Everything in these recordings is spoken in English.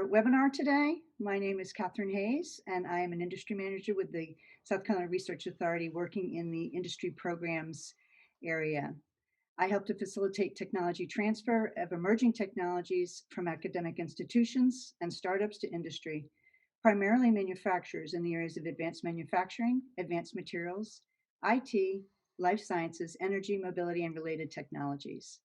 our webinar today. My name is Catherine Hayes, and I am an industry manager with the South Carolina Research Authority working in the industry programs area. I help to facilitate technology transfer of emerging technologies from academic institutions and startups to industry, primarily manufacturers in the areas of advanced manufacturing, advanced materials, IT, life sciences, energy, mobility, and related technologies.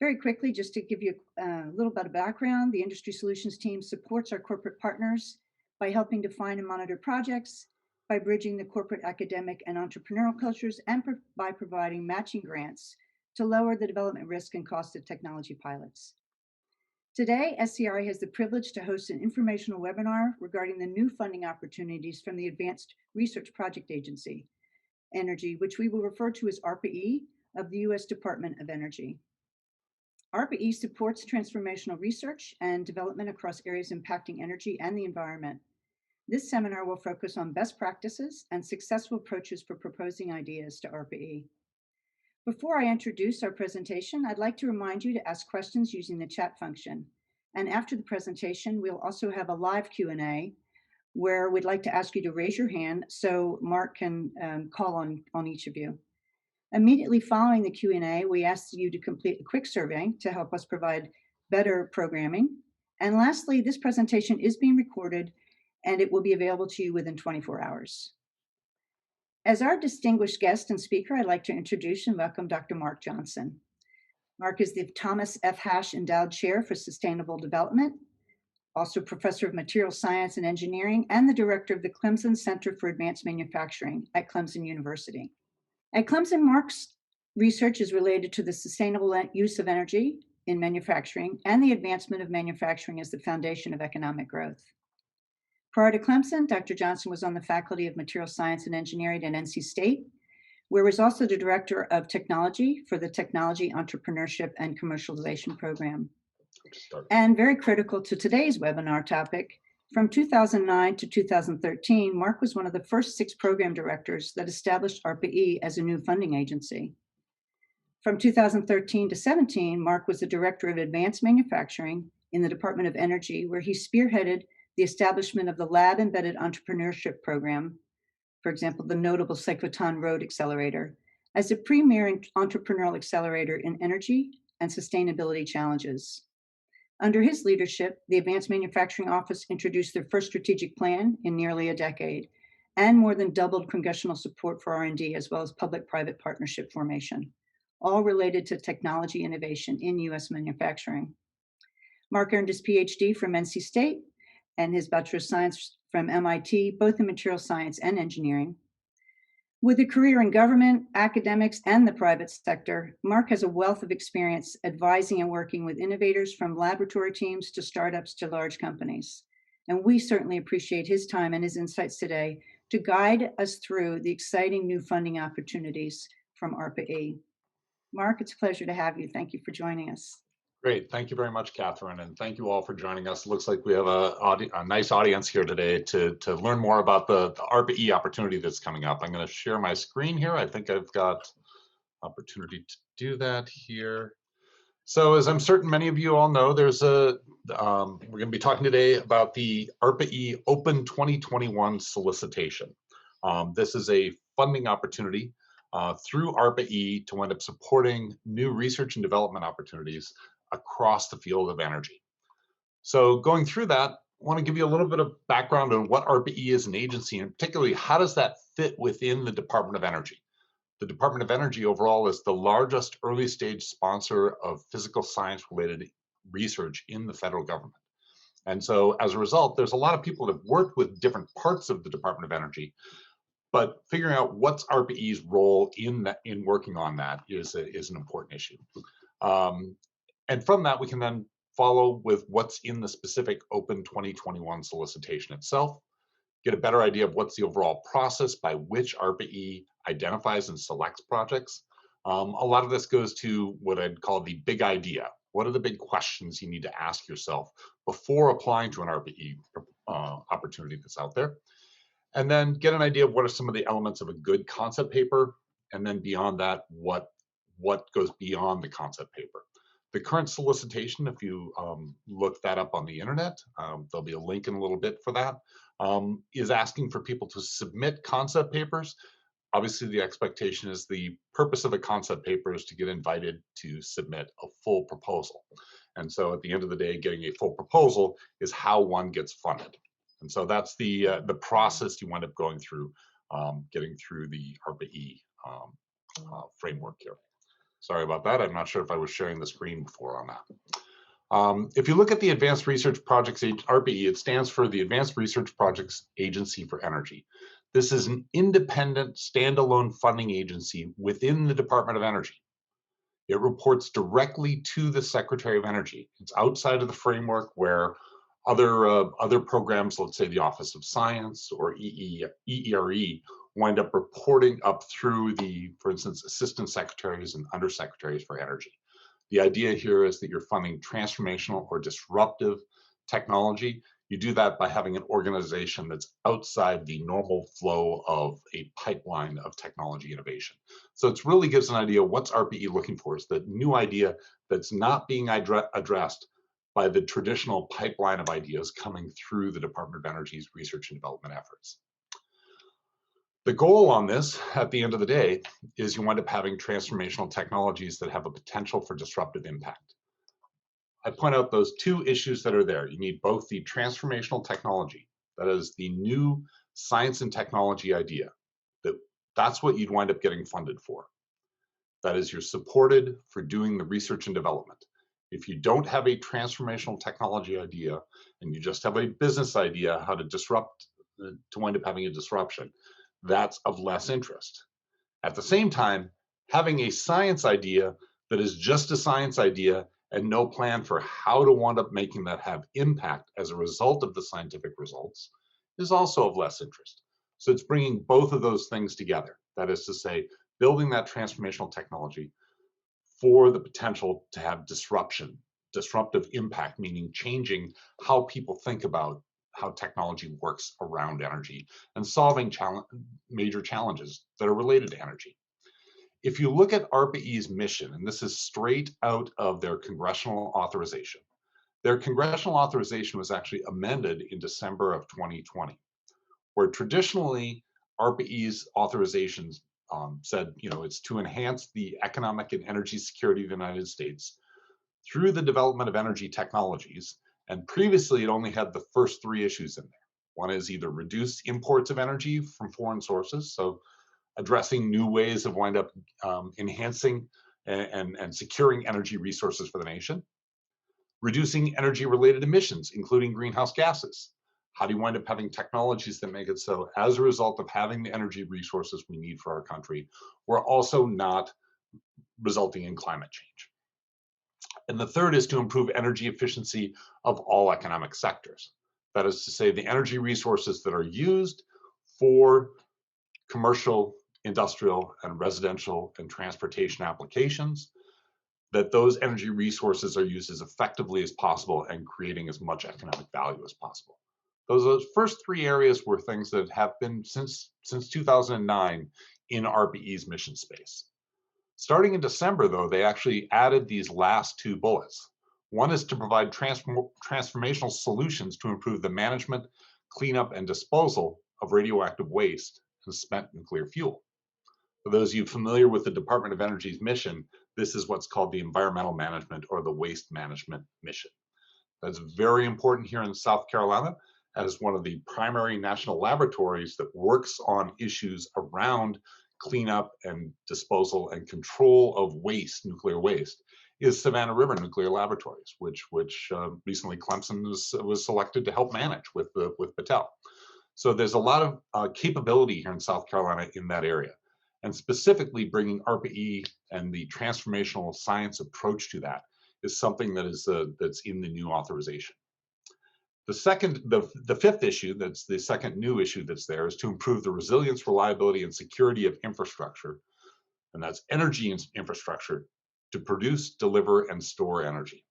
Very quickly, just to give you a little bit of background, the Industry Solutions team supports our corporate partners by helping define and monitor projects, by bridging the corporate, academic, and entrepreneurial cultures, and by providing matching grants to lower the development risk and cost of technology pilots. Today, SCRA has the privilege to host an informational webinar regarding the new funding opportunities from the Advanced Research Project Agency, Energy, which we will refer to as ARPA-E of the U.S. Department of Energy. ARPA-E supports transformational research and development across areas impacting energy and the environment. This seminar will focus on best practices and successful approaches for proposing ideas to ARPA-E. Before I introduce our presentation, I'd like to remind you to ask questions using the chat function. And after the presentation, we'll also have a live Q&A where we'd like to ask you to raise your hand so Mark can call on each of you. Immediately following the Q&A, we ask you to complete a quick survey to help us provide better programming. And lastly, this presentation is being recorded and it will be available to you within 24 hours. As our distinguished guest and speaker, I'd like to introduce and welcome Dr. Mark Johnson. Mark is the Thomas F. Hash Endowed Chair for Sustainable Development, also Professor of Material Science and Engineering, and the Director of the Clemson Center for Advanced Manufacturing at Clemson University. At Clemson, Mark's research is related to the sustainable use of energy in manufacturing and the advancement of manufacturing as the foundation of economic growth. Prior to Clemson, Dr. Johnson was on the faculty of Material Science and Engineering at NC State, where he was also the Director of Technology for the Technology Entrepreneurship and Commercialization Program. And very critical to today's webinar topic, from 2009 to 2013, Mark was one of the first 6 program directors that established ARPA-E as a new funding agency. From 2013 to 17, Mark was the Director of Advanced Manufacturing in the Department of Energy, where he spearheaded the establishment of the Lab-Embedded Entrepreneurship Program, for example, the notable Cyclotron Road Accelerator, as a premier entrepreneurial accelerator in energy and sustainability challenges. Under his leadership, the Advanced Manufacturing Office introduced their first strategic plan in nearly a decade and more than doubled congressional support for R&D as well as public-private partnership formation, all related to technology innovation in U.S. manufacturing. Mark earned his PhD from NC State and his Bachelor of Science from MIT, both in material science and engineering. With a career in government, academics, and the private sector, Mark has a wealth of experience advising and working with innovators from laboratory teams to startups to large companies. And we certainly appreciate his time and his insights today to guide us through the exciting new funding opportunities from ARPA-E. Mark, it's a pleasure to have you. Thank you for joining us. Great. Thank you very much, Catherine, and thank you all for joining us. It looks like we have a nice audience here today to learn more about the ARPA-E opportunity that's coming up. I'm going to share my screen here. I think I've got opportunity to do that here. So as I'm certain many of you all know, there's we're going to be talking today about the ARPA-E Open 2021 solicitation. This is a funding opportunity through ARPA-E to wind up supporting new research and development opportunities across the field of energy. So going through that, I want to give you a little bit of background on what ARPA-E is an agency, and particularly how does that fit within the Department of Energy. The Department of Energy overall is the largest early stage sponsor of physical science related research in the federal government. And so as a result, there's a lot of people that have worked with different parts of the Department of Energy, but figuring out what's ARPA-E's role in working on that is an important issue. And from that, we can then follow with what's in the specific Open 2021 solicitation itself, get a better idea of what's the overall process by which ARPA-E identifies and selects projects. A lot of this goes to what I'd call the big idea. What are the big questions you need to ask yourself before applying to an ARPA-E opportunity that's out there? And then get an idea of what are some of the elements of a good concept paper, and then beyond that, what goes beyond the concept paper. The current solicitation, if you look that up on the internet, there'll be a link in a little bit for that, is asking for people to submit concept papers. Obviously, the expectation is the purpose of a concept paper is to get invited to submit a full proposal. And so at the end of the day, getting a full proposal is how one gets funded. And so that's the process you wind up going through, getting through the ARPA-E framework here. Sorry about that. I'm not sure if I was sharing the screen before on that. If you look at the Advanced Research Projects ARPA-E, it stands for the Advanced Research Projects Agency for Energy. This is an independent, standalone funding agency within the Department of Energy. It reports directly to the Secretary of Energy. It's outside of the framework where other programs, let's say the Office of Science or EERE, wind up reporting up through the, for instance, assistant secretaries and undersecretaries for energy. The idea here is that you're funding transformational or disruptive technology. You do that by having an organization that's outside the normal flow of a pipeline of technology innovation. So it really gives an idea what's ARPA-E looking for, is the new idea that's not being addressed by the traditional pipeline of ideas coming through the Department of Energy's research and development efforts. The goal on this, at the end of the day, is you wind up having transformational technologies that have a potential for disruptive impact. I point out those two issues that are there. You need both the transformational technology, that is the new science and technology idea, that's what you'd wind up getting funded for. That is, you're supported for doing the research and development. If you don't have a transformational technology idea and you just have a business idea how to disrupt, to wind up having a disruption, that's of less interest. At the same time, having a science idea that is just a science idea and no plan for how to wind up making that have impact as a result of the scientific results is also of less interest. So it's bringing both of those things together. That is to say, building that transformational technology for the potential to have disruptive impact, meaning changing how people think about how technology works around energy and solving major challenges that are related to energy. If you look at ARPA-E's mission, and this is straight out of their congressional authorization, their congressional authorization was actually amended in December of 2020, where traditionally ARPA-E's authorizations said, it's to enhance the economic and energy security of the United States through the development of energy technologies. And previously, it only had the first three issues in there. One is either reduce imports of energy from foreign sources, so addressing new ways of wind up enhancing and securing energy resources for the nation, reducing energy-related emissions, including greenhouse gases. How do you wind up having technologies that make it so, as a result of having the energy resources we need for our country, we're also not resulting in climate change? And the third is to improve energy efficiency of all economic sectors. That is to say, the energy resources that are used for commercial, industrial, and residential and transportation applications, that those energy resources are used as effectively as possible and creating as much economic value as possible. Those first three areas were things that have been since 2009 in ARPA-E's mission space. Starting in December, though, they actually added these last two bullets. One is to provide transformational solutions to improve the management, cleanup, and disposal of radioactive waste and spent nuclear fuel. For those of you familiar with the Department of Energy's mission, this is what's called the environmental management or the waste management mission. That's very important here in South Carolina as one of the primary national laboratories that works on issues around cleanup and disposal and control of waste, nuclear waste, is Savannah River Nuclear Laboratories, which recently Clemson was selected to help manage with Battelle. So there's a lot of capability here in South Carolina in that area. And specifically bringing ARPA-E and the transformational science approach to that is something that is that's in the new authorization. The fifth issue, that's the second new issue that's there, is to improve the resilience, reliability, and security of infrastructure, and that's energy infrastructure to produce, deliver, and store energy.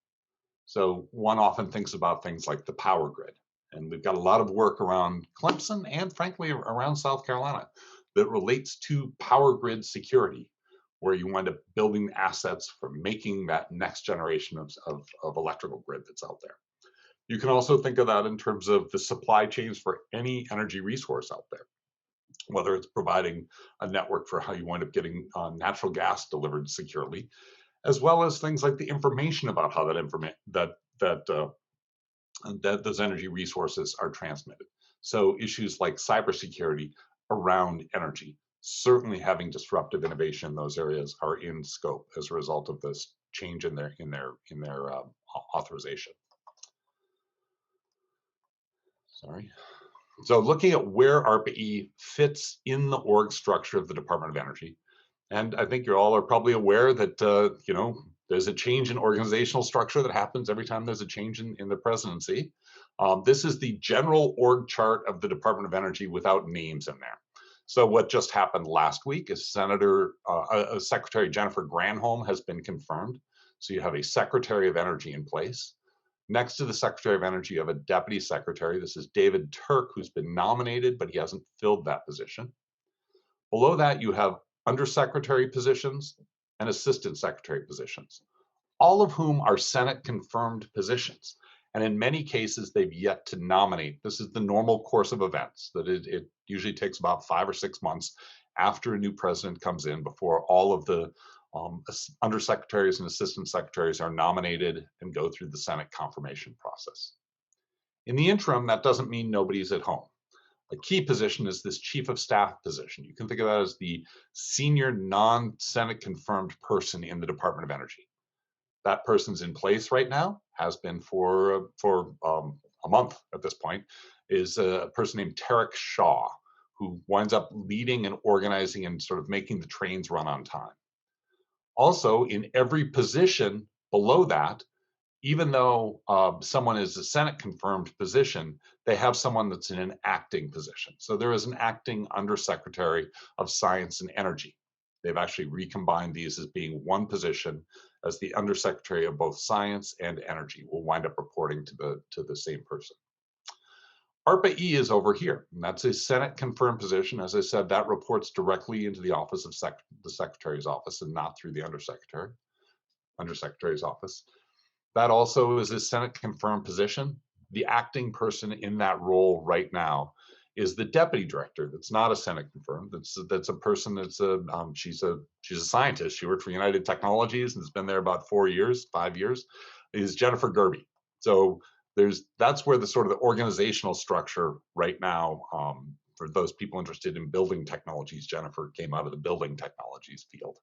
So one often thinks about things like the power grid, and we've got a lot of work around Clemson and frankly around South Carolina that relates to power grid security, where you wind up building assets for making that next generation of electrical grid that's out there. You can also think of that in terms of the supply chains for any energy resource out there, whether it's providing a network for how you wind up getting natural gas delivered securely, as well as things like the information about how that those energy resources are transmitted. So issues like cybersecurity around energy, certainly having disruptive innovation in those areas are in scope as a result of this change in their authorization. Sorry. So looking at where ARPA-E fits in the org structure of the Department of Energy, and I think you all are probably aware that there's a change in organizational structure that happens every time there's a change in the presidency. This is the general org chart of the Department of Energy without names in there. So what just happened last week is Secretary Jennifer Granholm has been confirmed. So you have a Secretary of Energy in place. Next to the Secretary of Energy, you have a Deputy Secretary. This is David Turk, who's been nominated, but he hasn't filled that position. Below that, you have undersecretary positions and assistant secretary positions, all of whom are Senate confirmed positions. And in many cases, they've yet to nominate. This is the normal course of events, that it usually takes about 5 or 6 months after a new president comes in before all of the undersecretaries and assistant secretaries are nominated and go through the Senate confirmation process. In the interim, that doesn't mean nobody's at home. A key position is this chief of staff position. You can think of that as the senior non-Senate confirmed person in the Department of Energy. That person's in place right now, has been for a month at this point, is a person named Tarek Shaw, who winds up leading and organizing and sort of making the trains run on time. Also, in every position below that, even though someone is a Senate confirmed position, they have someone that's in an acting position. So there is an acting undersecretary of science and energy. They've actually recombined these as being one position, as the undersecretary of both science and energy will wind up reporting to the same person. ARPA-E is over here, and that's a Senate confirmed position. As I said, that reports directly into the office of the Secretary's office and not through the Undersecretary's office. That also is a Senate confirmed position. The acting person in that role right now is the deputy director. That's not a Senate confirmed. That's a person that's she's a scientist. She worked for United Technologies and has been there about 5 years. Is Jennifer Gerby. So that's where the sort of the organizational structure right now, for those people interested in building technologies, Jennifer came out of the building technologies field.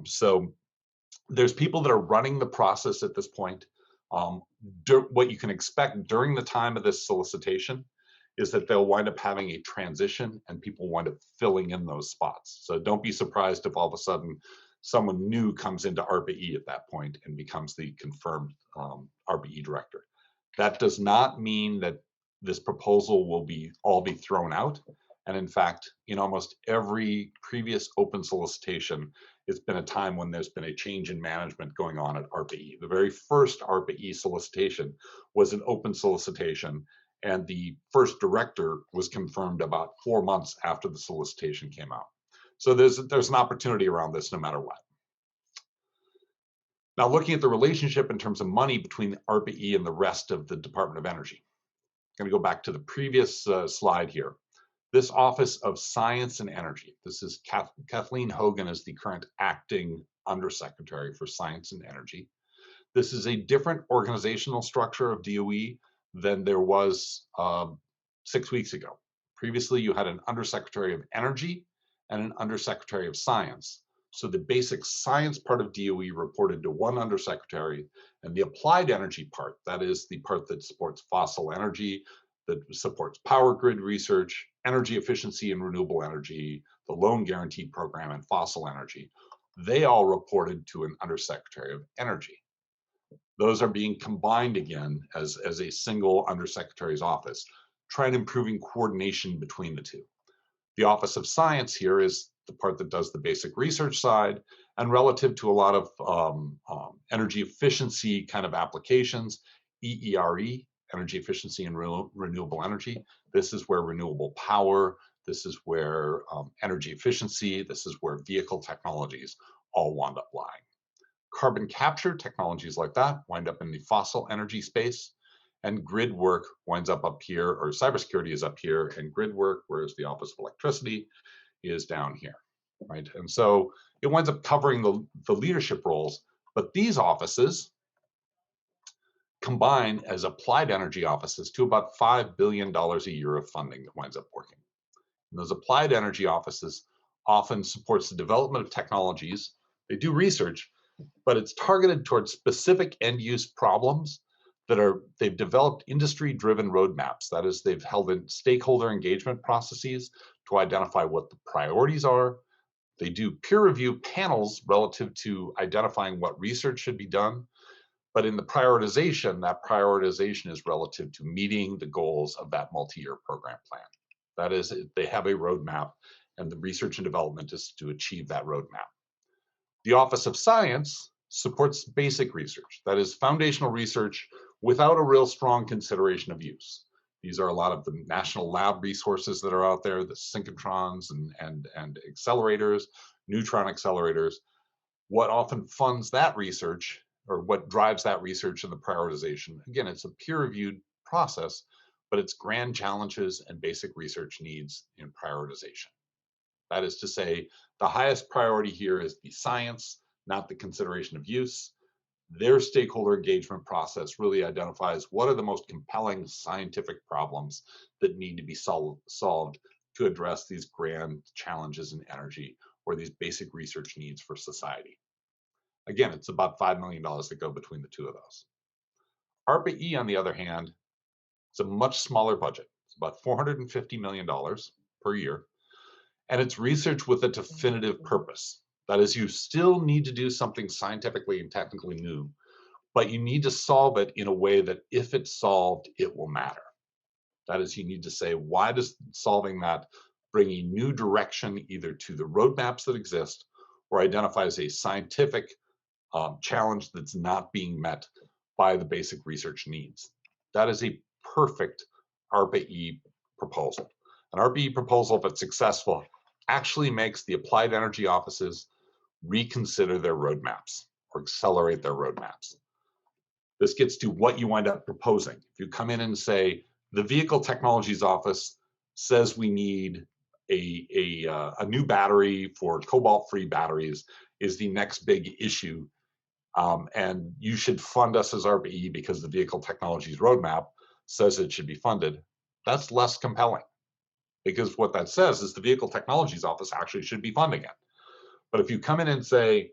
So there's people that are running the process at this point. What you can expect during the time of this solicitation is that they'll wind up having a transition and people wind up filling in those spots. So don't be surprised if all of a sudden someone new comes into ARPA-E at that point and becomes the confirmed ARPA-E director. That does not mean that this proposal will all be thrown out. And in fact, in almost every previous open solicitation, it's been a time when there's been a change in management going on at ARPA-E. The very first ARPA-E solicitation was an open solicitation, and the first director was confirmed about 4 months after the solicitation came out. So there's an opportunity around this no matter what. Now, looking at the relationship in terms of money between ARPA-E and the rest of the Department of Energy. I'm going to go back to the previous slide here. This Office of Science and Energy, this is Kathleen Hogan is the current acting undersecretary for Science and Energy. This is a different organizational structure of DOE than there was 6 weeks ago. Previously, you had an undersecretary of energy and an undersecretary of science. So the basic science part of DOE reported to one undersecretary, and the applied energy part, that is the part that supports fossil energy, that supports power grid research, energy efficiency and renewable energy, the loan guarantee program, and fossil energy, they all reported to an undersecretary of energy. Those are being combined again as a single undersecretary's office, trying to improving coordination between the two. The Office of Science here is the part that does the basic research side, and relative to a lot of energy efficiency kind of applications, EERE, energy efficiency and renewable energy. This is where renewable power, This is where energy efficiency, this is where vehicle technologies all wound up lying. Carbon capture technologies like that wind up in the fossil energy space, and grid work winds up here, or cybersecurity is up here, and grid work, whereas the Office of Electricity is down here, right? And so it winds up covering the leadership roles, but these offices combine as applied energy offices to about $5 billion a year of funding that winds up working. And those applied energy offices often supports the development of technologies. They do research, but it's targeted towards specific end use problems they've developed industry-driven roadmaps. That is, they've held in stakeholder engagement processes to identify what the priorities are. They do peer review panels relative to identifying what research should be done. But in the prioritization, that prioritization is relative to meeting the goals of that multi-year program plan. That is, they have a roadmap, and the research and development is to achieve that roadmap. The Office of Science supports basic research, that is, foundational research without a real strong consideration of use. These are a lot of the national lab resources that are out there, the synchrotrons and accelerators, neutron accelerators. What often funds that research, or what drives that research and the prioritization, again, it's a peer-reviewed process, but it's grand challenges and basic research needs in prioritization. That is to say, the highest priority here is the science, not the consideration of use. Their stakeholder engagement process really identifies what are the most compelling scientific problems that need to be solved to address these grand challenges in energy or these basic research needs for society. Again, it's about $5 million that go between the two of those. ARPA-E, on the other hand, it's a much smaller budget. It's about $450 million per year, and it's research with a definitive purpose. That is, you still need to do something scientifically and technically new, but you need to solve it in a way that if it's solved, it will matter. That is, you need to say, why does solving that bring a new direction either to the roadmaps that exist or identifies a scientific challenge that's not being met by the basic research needs. That is a perfect ARPA-E proposal. An ARPA-E proposal, if it's successful, actually makes the applied energy offices reconsider their roadmaps or accelerate their roadmaps. This gets to what you wind up proposing. If you come in and say, the Vehicle Technologies Office says we need a new battery for cobalt-free batteries is the next big issue, and you should fund us as ARPA-E because the Vehicle Technologies Roadmap says it should be funded, that's less compelling. Because what that says is the Vehicle Technologies Office actually should be funding it. But if you come in and say,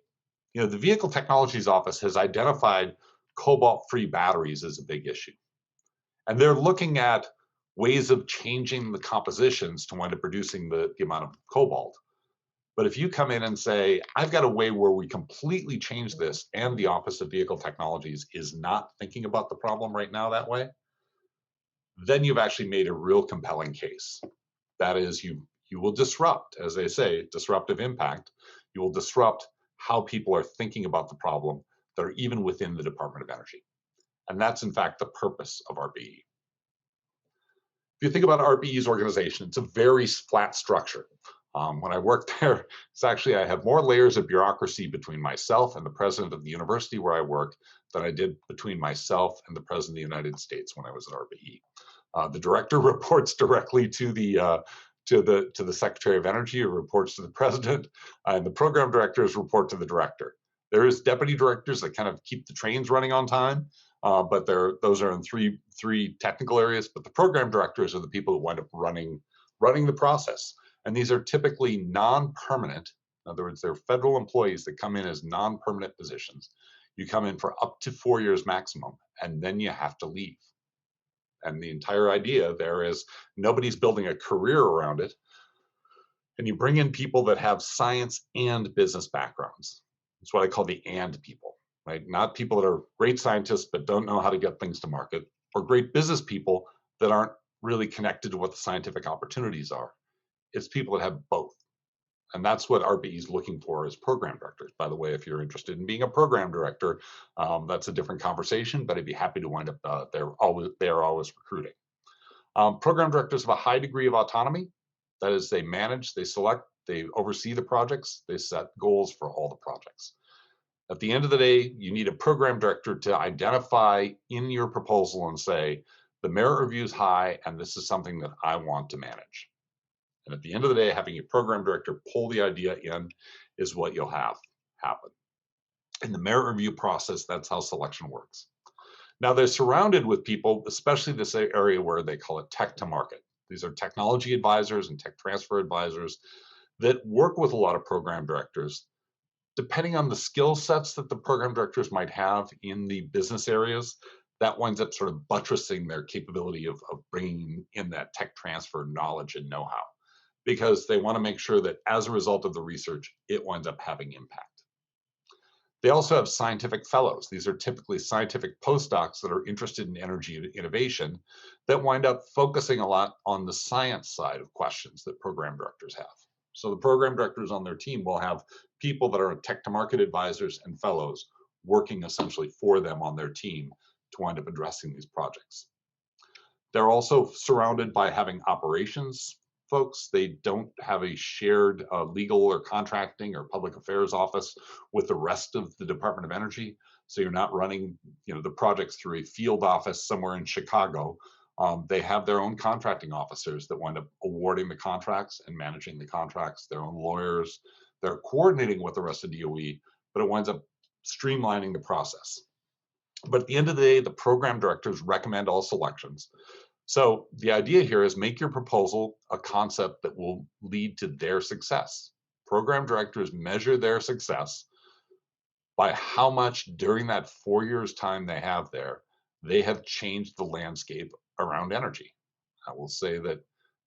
the Vehicle Technologies Office has identified cobalt-free batteries as a big issue, and they're looking at ways of changing the compositions to wind up reducing the amount of cobalt. But if you come in and say, I've got a way where we completely change this, and the Office of Vehicle Technologies is not thinking about the problem right now that way, then you've actually made a real compelling case. That is, you will disrupt, as they say, disruptive impact. You will disrupt how people are thinking about the problem that are even within the Department of Energy. And that's, in fact, the purpose of ARPA-E. If you think about ARPA-E's organization, it's a very flat structure. When I worked there, it's actually, I have more layers of bureaucracy between myself and the president of the university where I work than I did between myself and the president of the United States when I was at ARPA-E. The director reports directly to the Secretary of Energy, who reports to the president, and the program directors report to the director. There is deputy directors that kind of keep the trains running on time, but those are in three technical areas. But the program directors are the people that wind up running the process, and these are typically non-permanent. In other words, they're federal employees that come in as non-permanent positions. You come in for up to 4 years maximum, and then you have to leave. And the entire idea there is nobody's building a career around it. And you bring in people that have science and business backgrounds. It's what I call the and people, right? Not people that are great scientists but don't know how to get things to market, or great business people that aren't really connected to what the scientific opportunities are. It's people that have both. And that's what ARPA-E is looking for as program directors. By the way, if you're interested in being a program director, that's a different conversation, but I'd be happy to wind up, they are always recruiting. Program directors have a high degree of autonomy. That is, they manage, they select, they oversee the projects, they set goals for all the projects. At the end of the day, you need a program director to identify in your proposal and say, the merit review is high, and this is something that I want to manage. And at the end of the day, having a program director pull the idea in is what you'll have happen. In the merit review process, that's how selection works. Now they're surrounded with people, especially this area where they call it tech to market. These are technology advisors and tech transfer advisors that work with a lot of program directors. Depending on the skill sets that the program directors might have in the business areas, that winds up sort of buttressing their capability of bringing in that tech transfer knowledge and know-how, because they want to make sure that as a result of the research, it winds up having impact. They also have scientific fellows. These are typically scientific postdocs that are interested in energy innovation that wind up focusing a lot on the science side of questions that program directors have. So the program directors on their team will have people that are tech to market advisors and fellows working essentially for them on their team to wind up addressing these projects. They're also surrounded by having operations folks. They don't have a shared legal or contracting or public affairs office with the rest of the Department of Energy. So you're not running, the projects through a field office somewhere in Chicago. They have their own contracting officers that wind up awarding the contracts and managing the contracts, their own lawyers. They're coordinating with the rest of DOE, but it winds up streamlining the process. But at the end of the day, the program directors recommend all selections. So the idea here is make your proposal a concept that will lead to their success. Program directors measure their success by how much during that 4 years time they have there, they have changed the landscape around energy. I will say that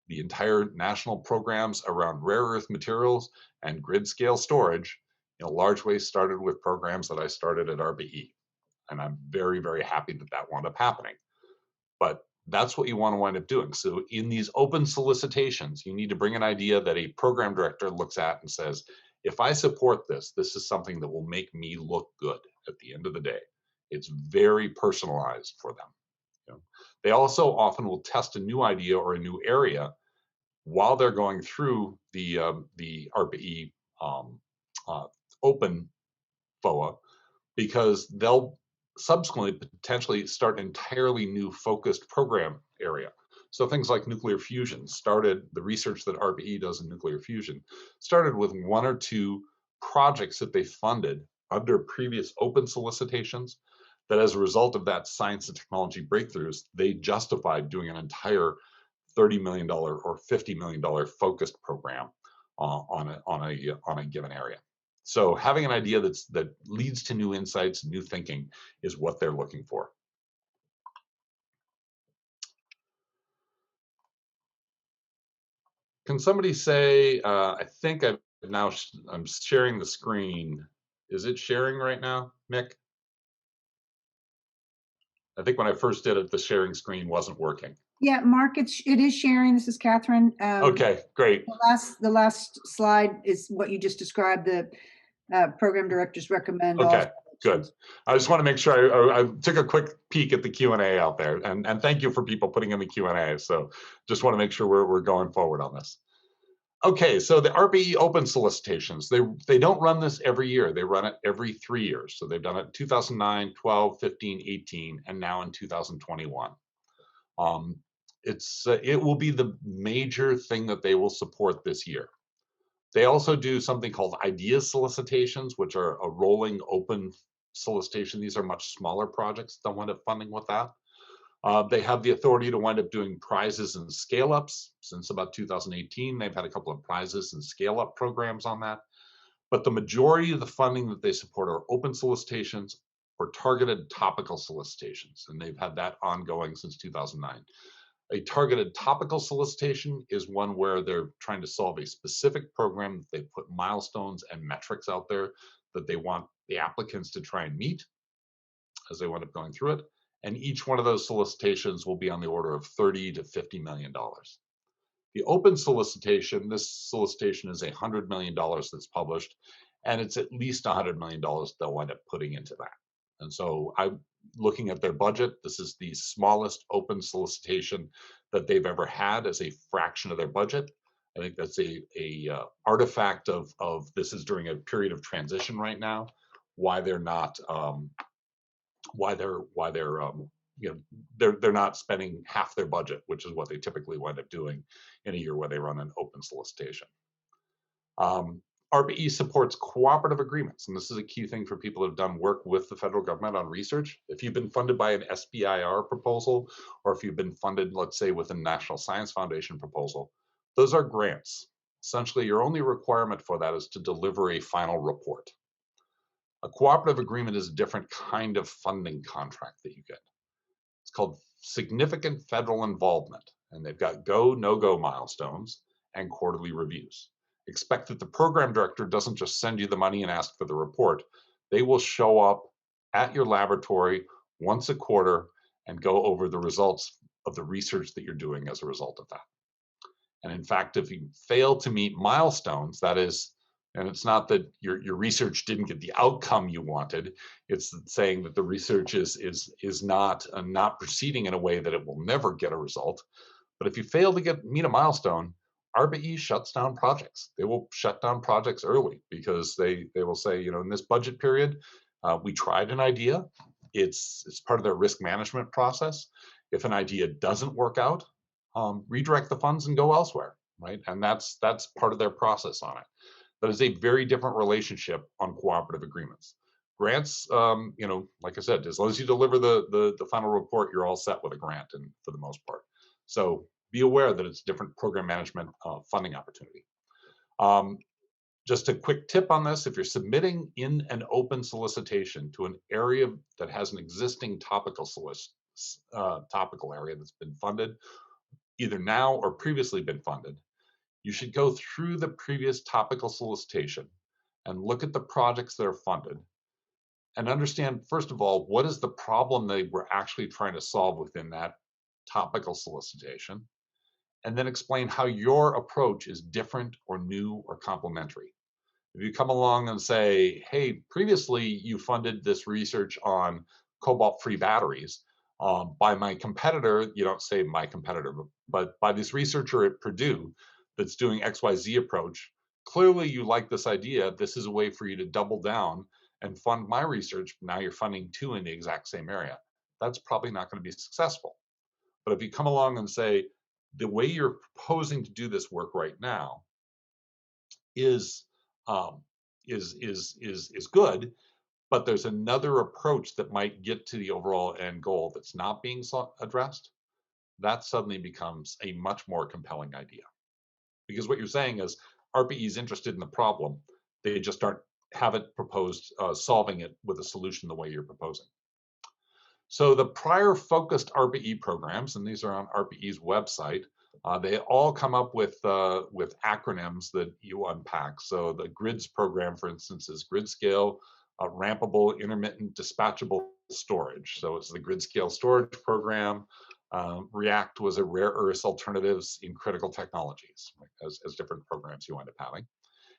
the entire national programs around rare earth materials and grid scale storage in a large way started with programs that I started at ARPA-E. And I'm very, very happy that that wound up happening. But that's what you want to wind up doing. So in these open solicitations, you need to bring an idea that a program director looks at and says, if I support this, this is something that will make me look good at the end of the day. It's very personalized for them. They also often will test a new idea or a new area while they're going through the ARPA-E open FOA, because they'll subsequently potentially start an entirely new focused program area. So things like nuclear fusion the research that ARPA-E does in nuclear fusion started with 1 or 2 projects that they funded under previous open solicitations, that as a result of that science and technology breakthroughs, they justified doing an entire $30 million or $50 million focused program on a given area. So having an idea that leads to new insights, new thinking is what they're looking for. Can somebody say, I think I'm sharing the screen. Is it sharing right now, Mick? I think when I first did it, the sharing screen wasn't working. Yeah, Mark, it is sharing. This is Catherine. Okay, great. The last slide is what you just described. The program directors recommend all. Okay, good. I just want to make sure I took a quick peek at the Q&A out there, and thank you for people putting in the Q&A. So just want to make sure we're going forward on this. Okay, so the ARPA-E open solicitations, they don't run this every year. They run it every 3 years. So they've done it in 2009, 12, 15, 18, and now in 2021. It will be the major thing that they will support this year. They also do something called ideas solicitations, which are a rolling open solicitation. These are much smaller projects that wind up funding with that. They have the authority to wind up doing prizes and scale-ups. Since about 2018, they've had a couple of prizes and scale-up programs on that. But the majority of the funding that they support are open solicitations or targeted topical solicitations, and they've had that ongoing since 2009. A targeted topical solicitation is one where they're trying to solve a specific program. They put milestones and metrics out there that they want the applicants to try and meet as they wind up going through it. And each one of those solicitations will be on the order of $30 to $50 million. The open solicitation, this solicitation is $100 million that's published, and it's at least $100 million they'll wind up putting into that. And so I'm looking at their budget. This is the smallest open solicitation that they've ever had as a fraction of their budget. I think that's a artifact of this is during a period of transition right now. Why they're not why they're you know they're not spending half their budget, which is what they typically wind up doing in a year where they run an open solicitation. Um, ARPA-E supports cooperative agreements, and this is a key thing for people who have done work with the federal government on research. If you've been funded by an SBIR proposal, or if you've been funded, let's say, with a National Science Foundation proposal, those are grants. Essentially, your only requirement for that is to deliver a final report. A cooperative agreement is a different kind of funding contract that you get. It's called significant federal involvement, and they've got go, no-go milestones and quarterly reviews. Expect that the program director doesn't just send you the money and ask for the report. They will show up at your laboratory once a quarter and go over the results of the research that you're doing as a result of that. And in fact, if you fail to meet milestones, that is, and it's not that your research didn't get the outcome you wanted, it's saying that the research is not proceeding in a way that it will never get a result. But if you fail to meet a milestone, ARPA-E shuts down projects. They will shut down projects early because they will say, in this budget period, we tried an idea. It's part of their risk management process. If an idea doesn't work out, redirect the funds and go elsewhere, right? And that's part of their process on it. That is a very different relationship on cooperative agreements. Grants, like I said, as long as you deliver the final report, you're all set with a grant, and for the most part. So be aware that it's a different program management funding opportunity. Just a quick tip on this: if you're submitting in an open solicitation to an area that has an existing topical area that's been funded, either now or previously been funded, you should go through the previous topical solicitation and look at the projects that are funded and understand, first of all, what is the problem they were actually trying to solve within that topical solicitation, and then explain how your approach is different or new or complementary. If you come along and say, hey, previously you funded this research on cobalt-free batteries by my competitor, you don't say my competitor, but by this researcher at Purdue that's doing XYZ approach, clearly you like this idea. This is a way for you to double down and fund my research. Now you're funding two in the exact same area. That's probably not going to be successful. But if you come along and say, the way you're proposing to do this work right now is good, but there's another approach that might get to the overall end goal that's not being addressed, that suddenly becomes a much more compelling idea. Because what you're saying is ARPA-E is interested in the problem, they just haven't proposed solving it with a solution the way you're proposing. So the prior focused ARPA-E programs, and these are on ARPA-E's website, they all come up with acronyms that you unpack. So the GRIDS program, for instance, is grid scale, rampable, intermittent, dispatchable storage. So it's the grid scale storage program. REACT was a rare earth alternatives in critical technologies, right, as different programs you wind up having.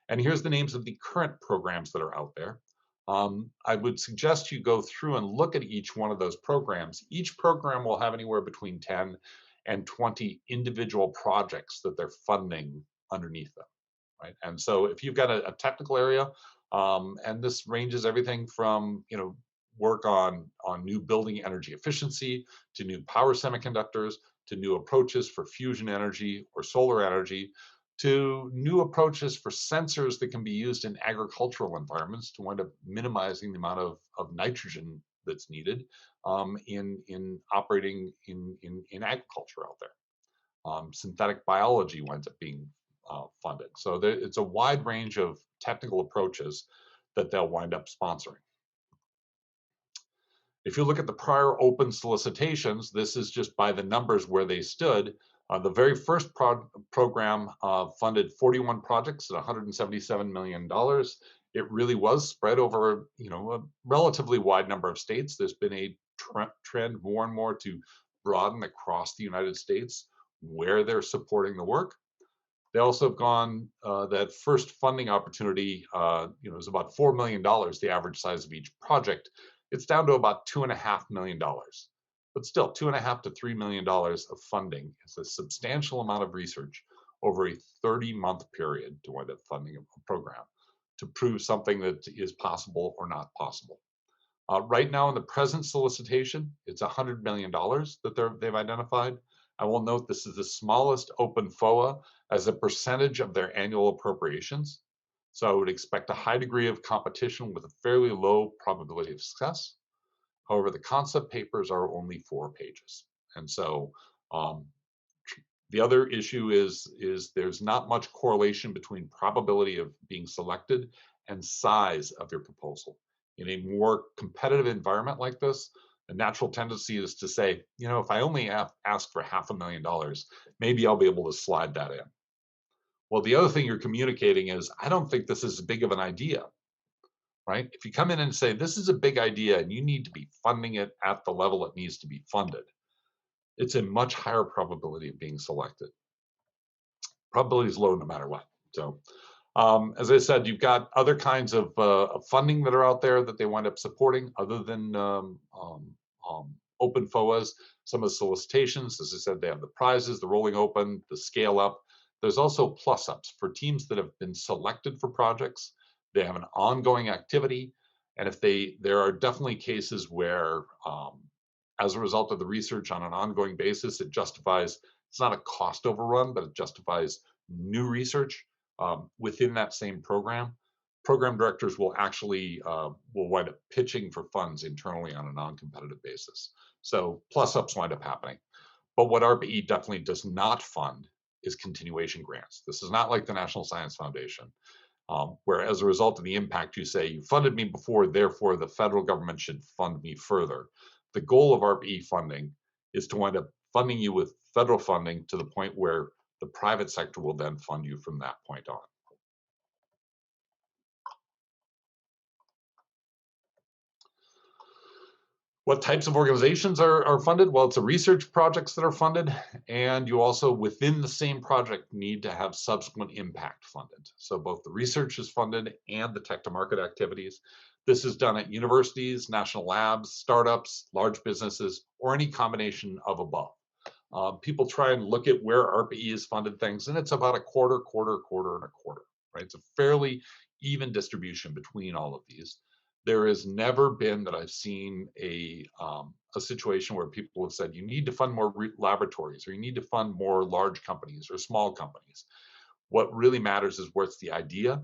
And here's the names of the current programs that are out there. I would suggest you go through and look at each one of those programs. Each program will have anywhere between 10 and 20 individual projects that they're funding underneath them, right? And so if you've got a technical area, and this ranges everything from, work on new building energy efficiency, to new power semiconductors, to new approaches for fusion energy or solar energy, to new approaches for sensors that can be used in agricultural environments to wind up minimizing the amount of nitrogen that's needed in operating in agriculture out there. Synthetic biology winds up being funded. So it's a wide range of technical approaches that they'll wind up sponsoring. If you look at the prior open solicitations, this is just by the numbers where they stood. The very first program funded 41 projects at $177 million. It really was spread over, a relatively wide number of states. There's been a trend more and more to broaden across the United States where they're supporting the work. They also have gone, that first funding opportunity, is about $4 million, the average size of each project. It's down to about $2.5 million. But still, $2.5 to $3 million of funding is a substantial amount of research over a 30-month period to wind up funding a program to prove something that is possible or not possible. Right now in the present solicitation, it's $100 million that they've identified. I will note this is the smallest open FOA as a percentage of their annual appropriations. So I would expect a high degree of competition with a fairly low probability of success. However, the concept papers are only 4 pages. And so um, the other issue is there's not much correlation between probability of being selected and size of your proposal. In a more competitive environment like this, a natural tendency is to say, you know, if I only ask for $500,000, maybe I'll be able to slide that in. Well, the other thing you're communicating is, I don't think this is as big of an idea, right? If you come in and say, this is a big idea and you need to be funding it at the level it needs to be funded, it's a much higher probability of being selected. Probability is low no matter what. So as I said, you've got other kinds of funding that are out there that they wind up supporting other than open FOAs. Some of the solicitations, as I said, they have the prizes, the rolling open, the scale up. There's also plus ups for teams that have been selected for projects. They have an ongoing activity. And if there are definitely cases where as a result of the research on an ongoing basis, it justifies, it's not a cost overrun, but it justifies new research within that same program. Program directors will actually will wind up pitching for funds internally on a non-competitive basis. So plus ups wind up happening. But what ARPA-E definitely does not fund is continuation grants. This is not like the National Science Foundation, where as a result of the impact you say, you funded me before, therefore the federal government should fund me further. The goal of ARPA-E funding is to wind up funding you with federal funding to the point where the private sector will then fund you from that point on. What types of organizations are funded? Well, it's the research projects that are funded, and you also, within the same project, need to have subsequent impact funded. So both the research is funded and the tech to market activities. This is done at universities, national labs, startups, large businesses, or any combination of above. People try and look at where ARPA-E has funded things, and it's about a quarter, quarter, quarter, and a quarter, right? It's a fairly even distribution between all of these. There has never been that I've seen a situation where people have said, you need to fund more laboratories, or you need to fund more large companies or small companies. What really matters is what's the idea.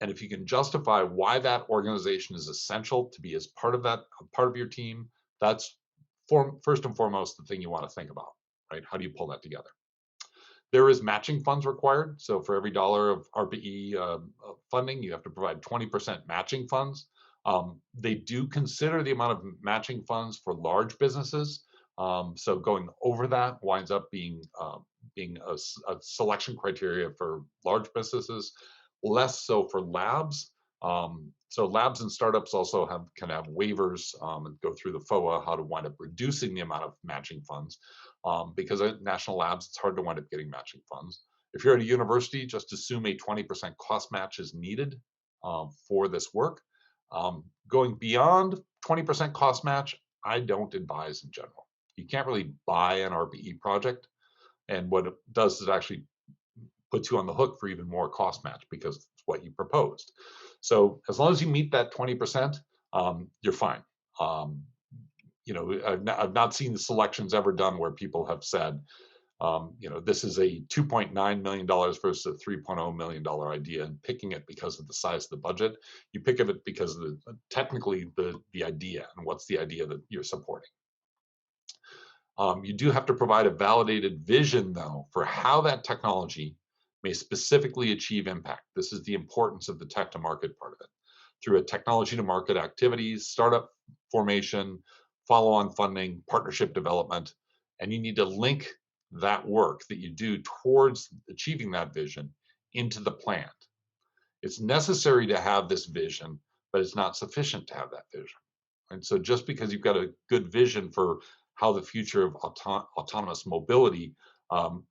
And if you can justify why that organization is essential to be as part of that, part of your team, that's first and foremost the thing you want to think about, right? How do you pull that together? There is matching funds required. So for every dollar of ARPA-E funding, you have to provide 20% matching funds. They do consider the amount of matching funds for large businesses. So going over that winds up being a selection criteria for large businesses, less so for labs. So labs and startups also can have waivers and go through the FOA how to wind up reducing the amount of matching funds. Because at national labs, it's hard to wind up getting matching funds. If you're at a university, just assume a 20% cost match is needed for this work. Going beyond 20% cost match, I don't advise in general. You can't really buy an ARPA-E project, and what it does is actually puts you on the hook for even more cost match because it's what you proposed. So as long as you meet that 20%, you're fine. You know, I've not seen the selections ever done where people have said, you know, this is a $2.9 million versus a $3.0 million idea, and picking it because of the size of the budget. You pick it because of technically the idea and what's the idea that you're supporting. You do have to provide a validated vision, though, for how that technology may specifically achieve impact. This is the importance of the tech to market part of it. Through a technology to market activities, startup formation, follow-on funding, partnership development, and you need to link that work that you do towards achieving that vision into the plan. It's necessary to have this vision, but it's not sufficient to have that vision. And so just because you've got a good vision for how the future of autonomous mobility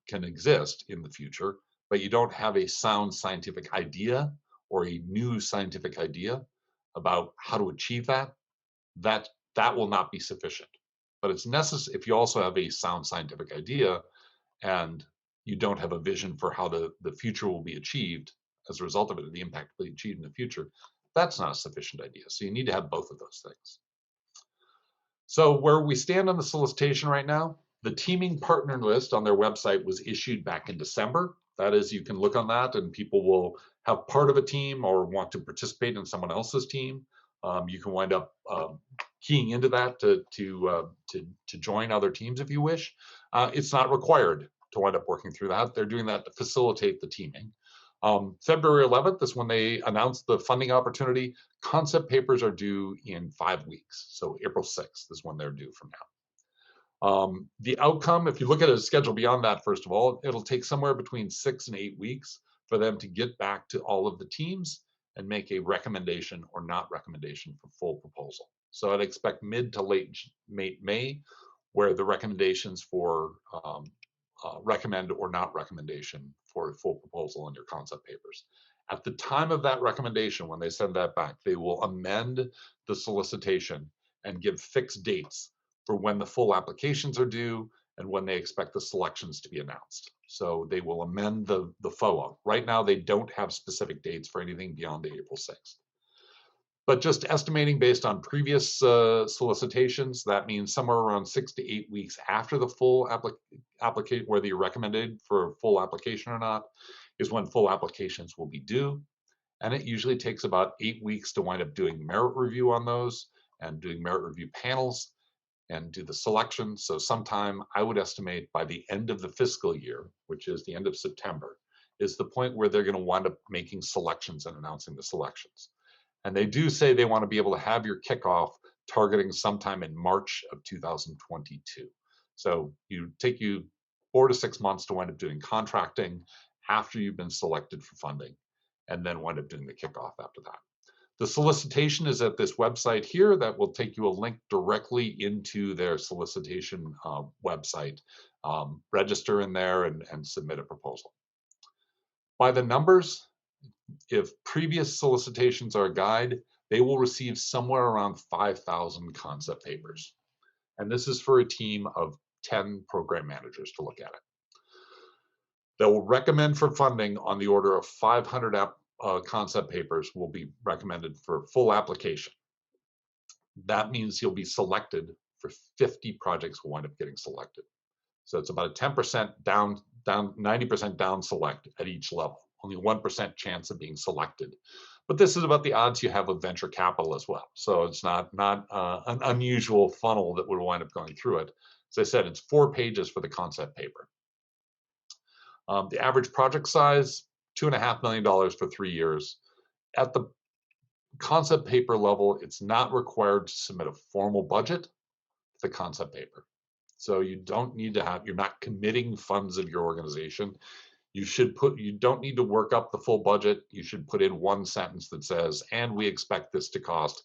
can exist in the future, but you don't have a sound scientific idea or a new scientific idea about how to achieve that, that will not be sufficient. But it's necessary if you also have a sound scientific idea and you don't have a vision for how the future will be achieved as a result of it, the impact will be achieved in the future, that's not a sufficient idea. So you need to have both of those things. So where we stand on the solicitation right now, the teaming partner list on their website was issued back in December. That is, you can look on that and people will have part of a team or want to participate in someone else's team. You can wind up keying into that to join other teams if you wish. It's not required to wind up working through that. They're doing that to facilitate the teaming. February 11th is when they announced the funding opportunity. Concept papers are due in 5 weeks. So April 6th is when they're due from now. The outcome, if you look at a schedule beyond that, first of all, it'll take somewhere between 6 and 8 weeks for them to get back to all of the teams and make a recommendation or not recommendation for full proposal. So I'd expect mid to late May, where the recommendations for recommend or not recommendation for a full proposal on your concept papers. At the time of that recommendation, when they send that back, they will amend the solicitation and give fixed dates for when the full applications are due and when they expect the selections to be announced. So they will amend the FOA. Right now, they don't have specific dates for anything beyond the April 6th. But just estimating based on previous solicitations, that means somewhere around 6 to 8 weeks after the full application, whether you're recommended for a full application or not, is when full applications will be due. And it usually takes about 8 weeks to wind up doing merit review on those and doing merit review panels and do the selection. So sometime I would estimate by the end of the fiscal year, which is the end of September, is the point where they're going to wind up making selections and announcing the selections. And they do say they want to be able to have your kickoff targeting sometime in March of 2022. So you take you 4 to 6 months to wind up doing contracting after you've been selected for funding, and then wind up doing the kickoff after that. The solicitation is at this website here that will take you a link directly into their solicitation website. Register in there and submit a proposal. By the numbers, if previous solicitations are a guide, they will receive somewhere around 5,000 concept papers. And this is for a team of 10 program managers to look at it. They will recommend for funding on the order of 500 concept papers will be recommended for full application. That means you'll be selected for 50 projects will wind up getting selected. So it's about a 10% down, 90% down select at each level. Only 1% chance of being selected. But this is about the odds you have with venture capital as well. So it's not an unusual funnel that would wind up going through it. As I said, it's 4 pages for the concept paper. The average project size, $2.5 million for 3 years. At the concept paper level, it's not required to submit a formal budget for the concept paper. So you don't need to have, you're not committing funds of your organization. You don't need to work up the full budget. You should put in one sentence that says, and we expect this to cost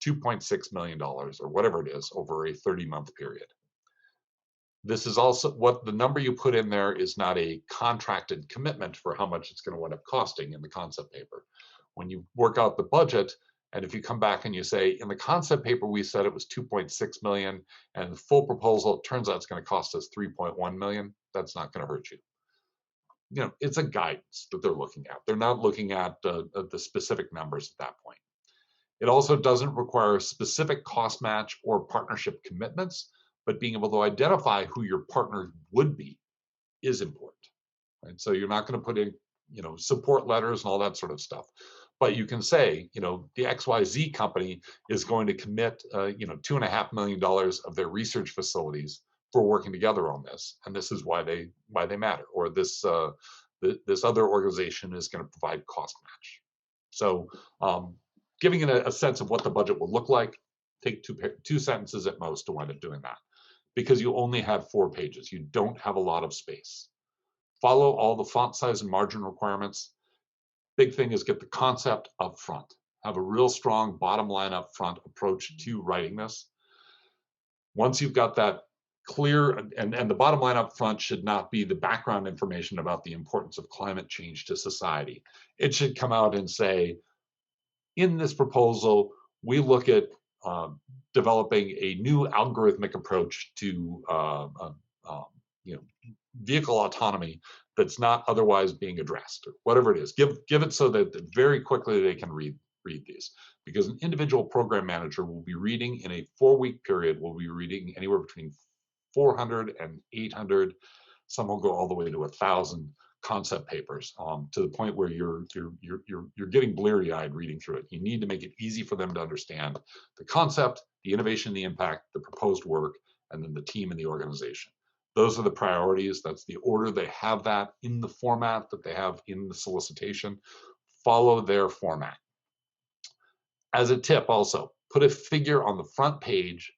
$2.6 million or whatever it is over a 30-month period. This is also what the number you put in there is not a contracted commitment for how much it's going to wind up costing in the concept paper. When you work out the budget, and if you come back and you say, in the concept paper, we said it was 2.6 million, and the full proposal, it turns out it's going to cost us 3.1 million, that's not going to hurt you. You know, it's a guidance that they're looking at. They're not looking at the specific numbers at that point. It also doesn't require specific cost match or partnership commitments, but being able to identify who your partner would be is important. Right? So you're not going to put in, you know, support letters and all that sort of stuff. But you can say, you know, the XYZ company is going to commit, you know, $2.5 million of their research facilities for working together on this, and this is why they matter. Or this this other organization is going to provide cost match. So giving it a sense of what the budget will look like, take two sentences at most to wind up doing that, because you only have 4 pages. You don't have a lot of space. Follow all the font size and margin requirements. Big thing is get the concept up front. Have a real strong bottom line up front approach to writing this. Once you've got that clear, and the bottom line up front should not be the background information about the importance of climate change to society. It should come out and say, in this proposal, we look at developing a new algorithmic approach to you know, vehicle autonomy that's not otherwise being addressed, or whatever it is. Give it so that very quickly they can read these, because an individual program manager will be reading in a 4-week period, will be reading anywhere between 400 and 800. Some will go all the way to 1,000 concept papers, to the point where you're getting bleary-eyed reading through it. You need to make it easy for them to understand the concept, the innovation, the impact, the proposed work, and then the team and the organization. Those are the priorities. That's the order they have that in the format that they have in the solicitation. Follow their format. As a tip also, put a figure on the front page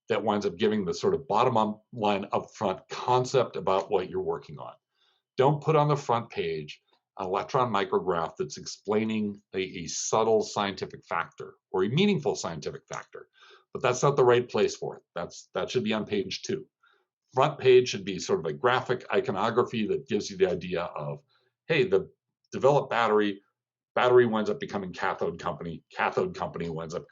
that winds up giving the sort of bottom line upfront concept about what you're working on. Don't put on the front page an electron micrograph that's explaining a subtle scientific factor or a meaningful scientific factor, but that's not the right place for it. That should be on page 2. Front page should be sort of a graphic iconography that gives you the idea of, hey, the developed battery winds up becoming cathode company winds up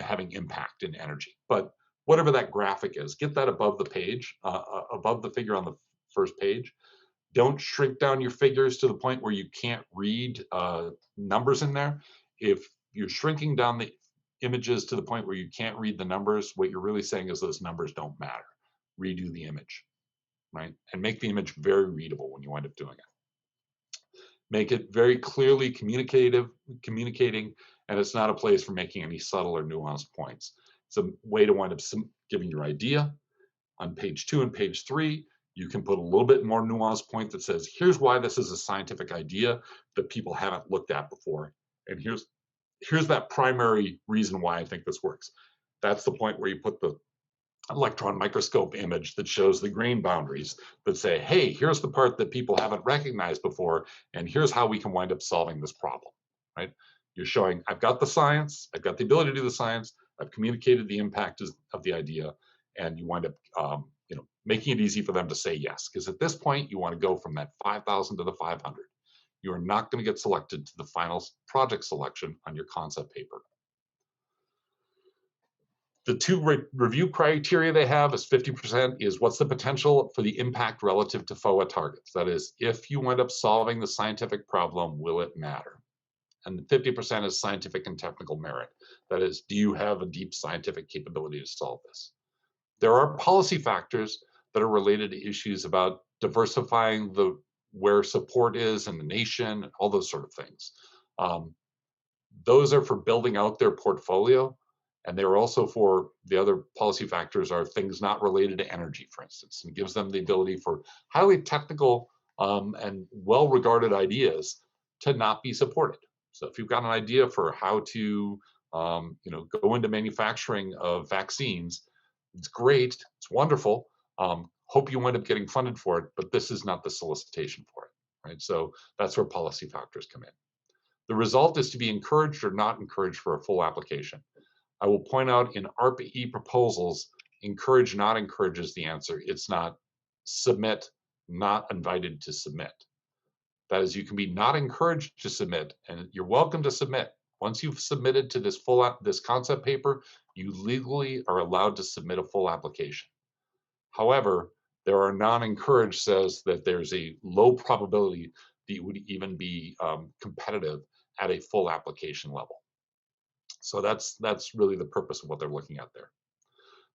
having impact in energy. But whatever that graphic is, get that above the page, above the figure on the first page. Don't shrink down your figures to the point where you can't read numbers in there. If you're shrinking down the images to the point where you can't read the numbers, what you're really saying is those numbers don't matter. Redo the image, right? And make the image very readable when you wind up doing it. Make it very clearly communicating, and it's not a place for making any subtle or nuanced points. It's a way to wind up giving your idea. On page 2 and page 3, you can put a little bit more nuanced point that says, here's why this is a scientific idea that people haven't looked at before. And here's that primary reason why I think this works. That's the point where you put the electron microscope image that shows the grain boundaries that say, hey, here's the part that people haven't recognized before, and here's how we can wind up solving this problem, right? You're showing, I've got the science, I've got the ability to do the science, I've communicated the impact of the idea, and you wind up making it easy for them to say yes. Because at this point, you want to go from that 5,000 to the 500. You are not going to get selected to the final project selection on your concept paper. The 2 review criteria they have is 50% is what's the potential for the impact relative to FOA targets. That is, if you wind up solving the scientific problem, will it matter? And 50% is scientific and technical merit. That is, do you have a deep scientific capability to solve this? There are policy factors that are related to issues about diversifying where support is in the nation, all those sort of things. Those are for building out their portfolio. And they're also for the other policy factors are things not related to energy, for instance, and gives them the ability for highly technical and well-regarded ideas to not be supported. So if you've got an idea for how to go into manufacturing of vaccines, it's great, it's wonderful. Hope you wind up getting funded for it, but this is not the solicitation for it, right? So that's where policy factors come in. The result is to be encouraged or not encouraged for a full application. I will point out in ARPA-E proposals, encourage, not encourage is the answer. It's not submit, not invited to submit. That is, you can be not encouraged to submit, and you're welcome to submit. Once you've submitted to this concept paper, you legally are allowed to submit a full application. However, there are non-encouraged says that there's a low probability that you would even be competitive at a full application level. So that's really the purpose of what they're looking at there.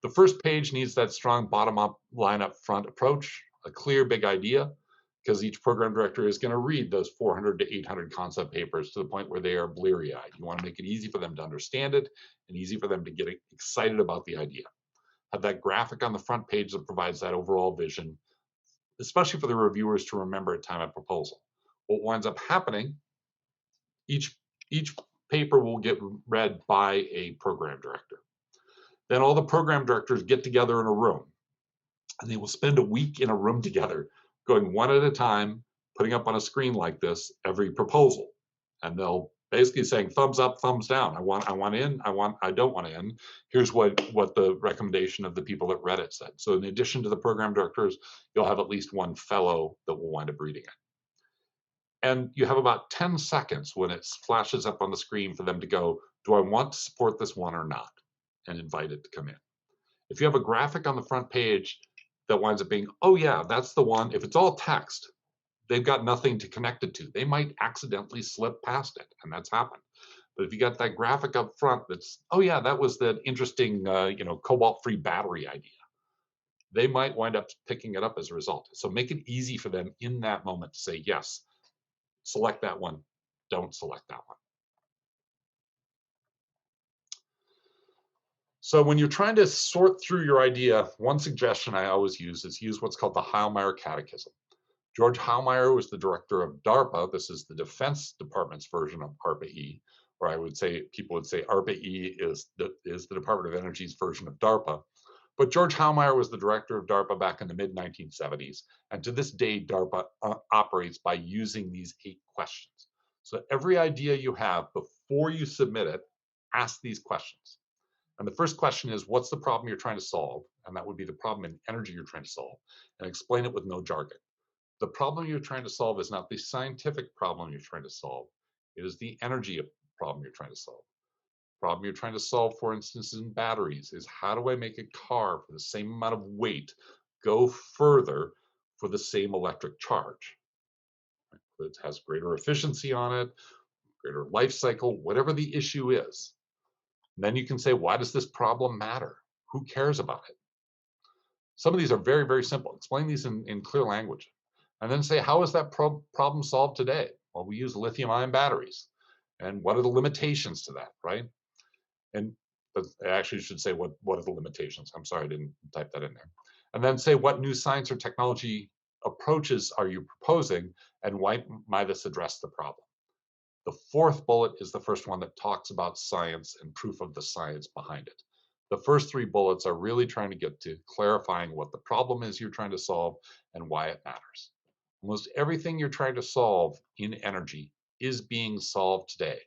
The first page needs that strong bottom-up line up front approach, a clear big idea, because each program director is going to read those 400 to 800 concept papers to the point where they are bleary-eyed. You want to make it easy for them to understand it and easy for them to get excited about the idea. Have that graphic on the front page that provides that overall vision, especially for the reviewers to remember at time of proposal. What winds up happening, each paper will get read by a program director. Then all the program directors get together in a room, and they will spend a week in a room together, going one at a time, putting up on a screen like this every proposal, and they'll basically saying thumbs up, thumbs down. I want in, I don't want in. Here's what the recommendation of the people that read it said. So in addition to the program directors, you'll have at least one fellow that will wind up reading it. And you have about 10 seconds when it flashes up on the screen for them to go, do I want to support this one or not? And invite it to come in. If you have a graphic on the front page, that winds up being, oh yeah, that's the one. If it's all text, they've got nothing to connect it to. They might accidentally slip past it, and that's happened. But if you got that graphic up front that's, oh yeah, that was that interesting, cobalt-free battery idea, they might wind up picking it up as a result. So make it easy for them in that moment to say, yes, select that one, don't select that one. So when you're trying to sort through your idea, one suggestion I always use is use what's called the Heilmeyer Catechism. George Heilmeyer was the director of DARPA. This is the Defense Department's version of ARPA-E, or I would say, people would say ARPA-E is the Department of Energy's version of DARPA. But George Heilmeyer was the director of DARPA back in the mid-1970s. And to this day, DARPA operates by using these 8 questions. So every idea you have, before you submit it, ask these questions. And the first question is, what's the problem you're trying to solve? And that would be the problem in energy you're trying to solve. And explain it with no jargon. The problem you're trying to solve is not the scientific problem you're trying to solve. It is the energy problem you're trying to solve. The problem you're trying to solve, for instance, in batteries is, how do I make a car for the same amount of weight go further for the same electric charge? It has greater efficiency on it, greater life cycle, whatever the issue is. And then you can say, why does this problem matter? Who cares about it? Some of these are very, very simple. Explain these in clear language. And then say, how is that problem solved today? Well, we use lithium-ion batteries. And what are the limitations to that, right? And I actually should say, what are the limitations? I'm sorry, I didn't type that in there. And then say, what new science or technology approaches are you proposing, and why might this address the problem? The 4th bullet is the first one that talks about science and proof of the science behind it. The first 3 bullets are really trying to get to clarifying what the problem is you're trying to solve and why it matters. Almost everything you're trying to solve in energy is being solved today.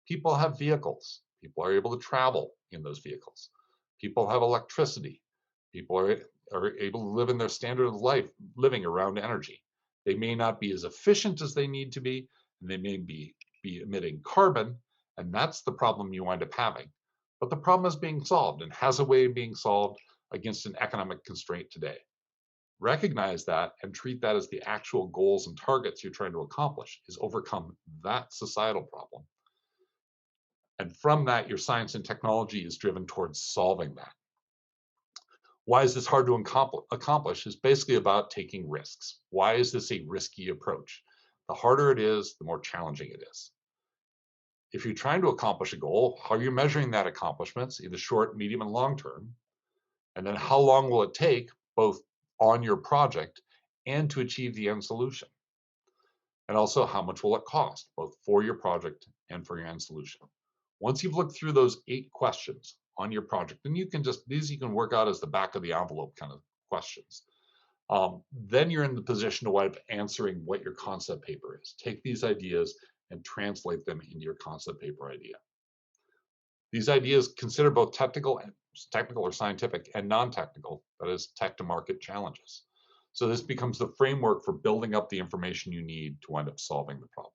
People have vehicles. People are able to travel in those vehicles. People have electricity. People are able to live in their standard of life, living around energy. They may not be as efficient as they need to be, and they may be emitting carbon, and that's the problem you wind up having. But the problem is being solved and has a way of being solved against an economic constraint today. Recognize that and treat that as the actual goals and targets you're trying to accomplish, is overcome that societal problem. And from that, your science and technology is driven towards solving that. Why is this hard to accomplish is basically about taking risks. Why is this a risky approach? The harder it is, the more challenging it is. If you're trying to accomplish a goal, how are you measuring that accomplishments in the short, medium, and long term? And then how long will it take, both on your project and to achieve the end solution? And also, how much will it cost, both for your project and for your end solution? Once you've looked through those 8 questions on your project, and these you can work out as the back of the envelope kind of questions. Then you're in the position to wind up answering what your concept paper is. Take these ideas and translate them into your concept paper idea. These ideas consider both technical or scientific, and non-technical, that is, tech to market challenges. So this becomes the framework for building up the information you need to wind up solving the problem.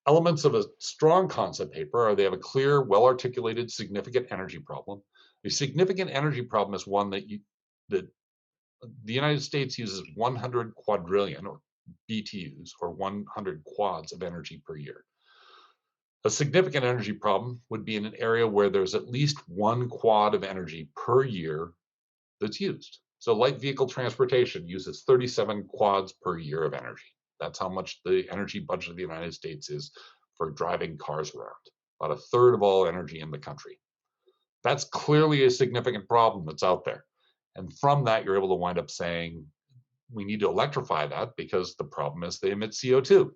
Elements of a strong concept paper are they have a clear, well-articulated, significant energy problem. A significant energy problem is one that the United States uses 100 quadrillion, or BTUs, or 100 quads of energy per year. A significant energy problem would be in an area where there's at least 1 quad of energy per year that's used. So light vehicle transportation uses 37 quads per year of energy. That's how much the energy budget of the United States is for driving cars around, about 1/3 of all energy in the country. That's clearly a significant problem that's out there. And from that, you're able to wind up saying, we need to electrify that because the problem is they emit CO2.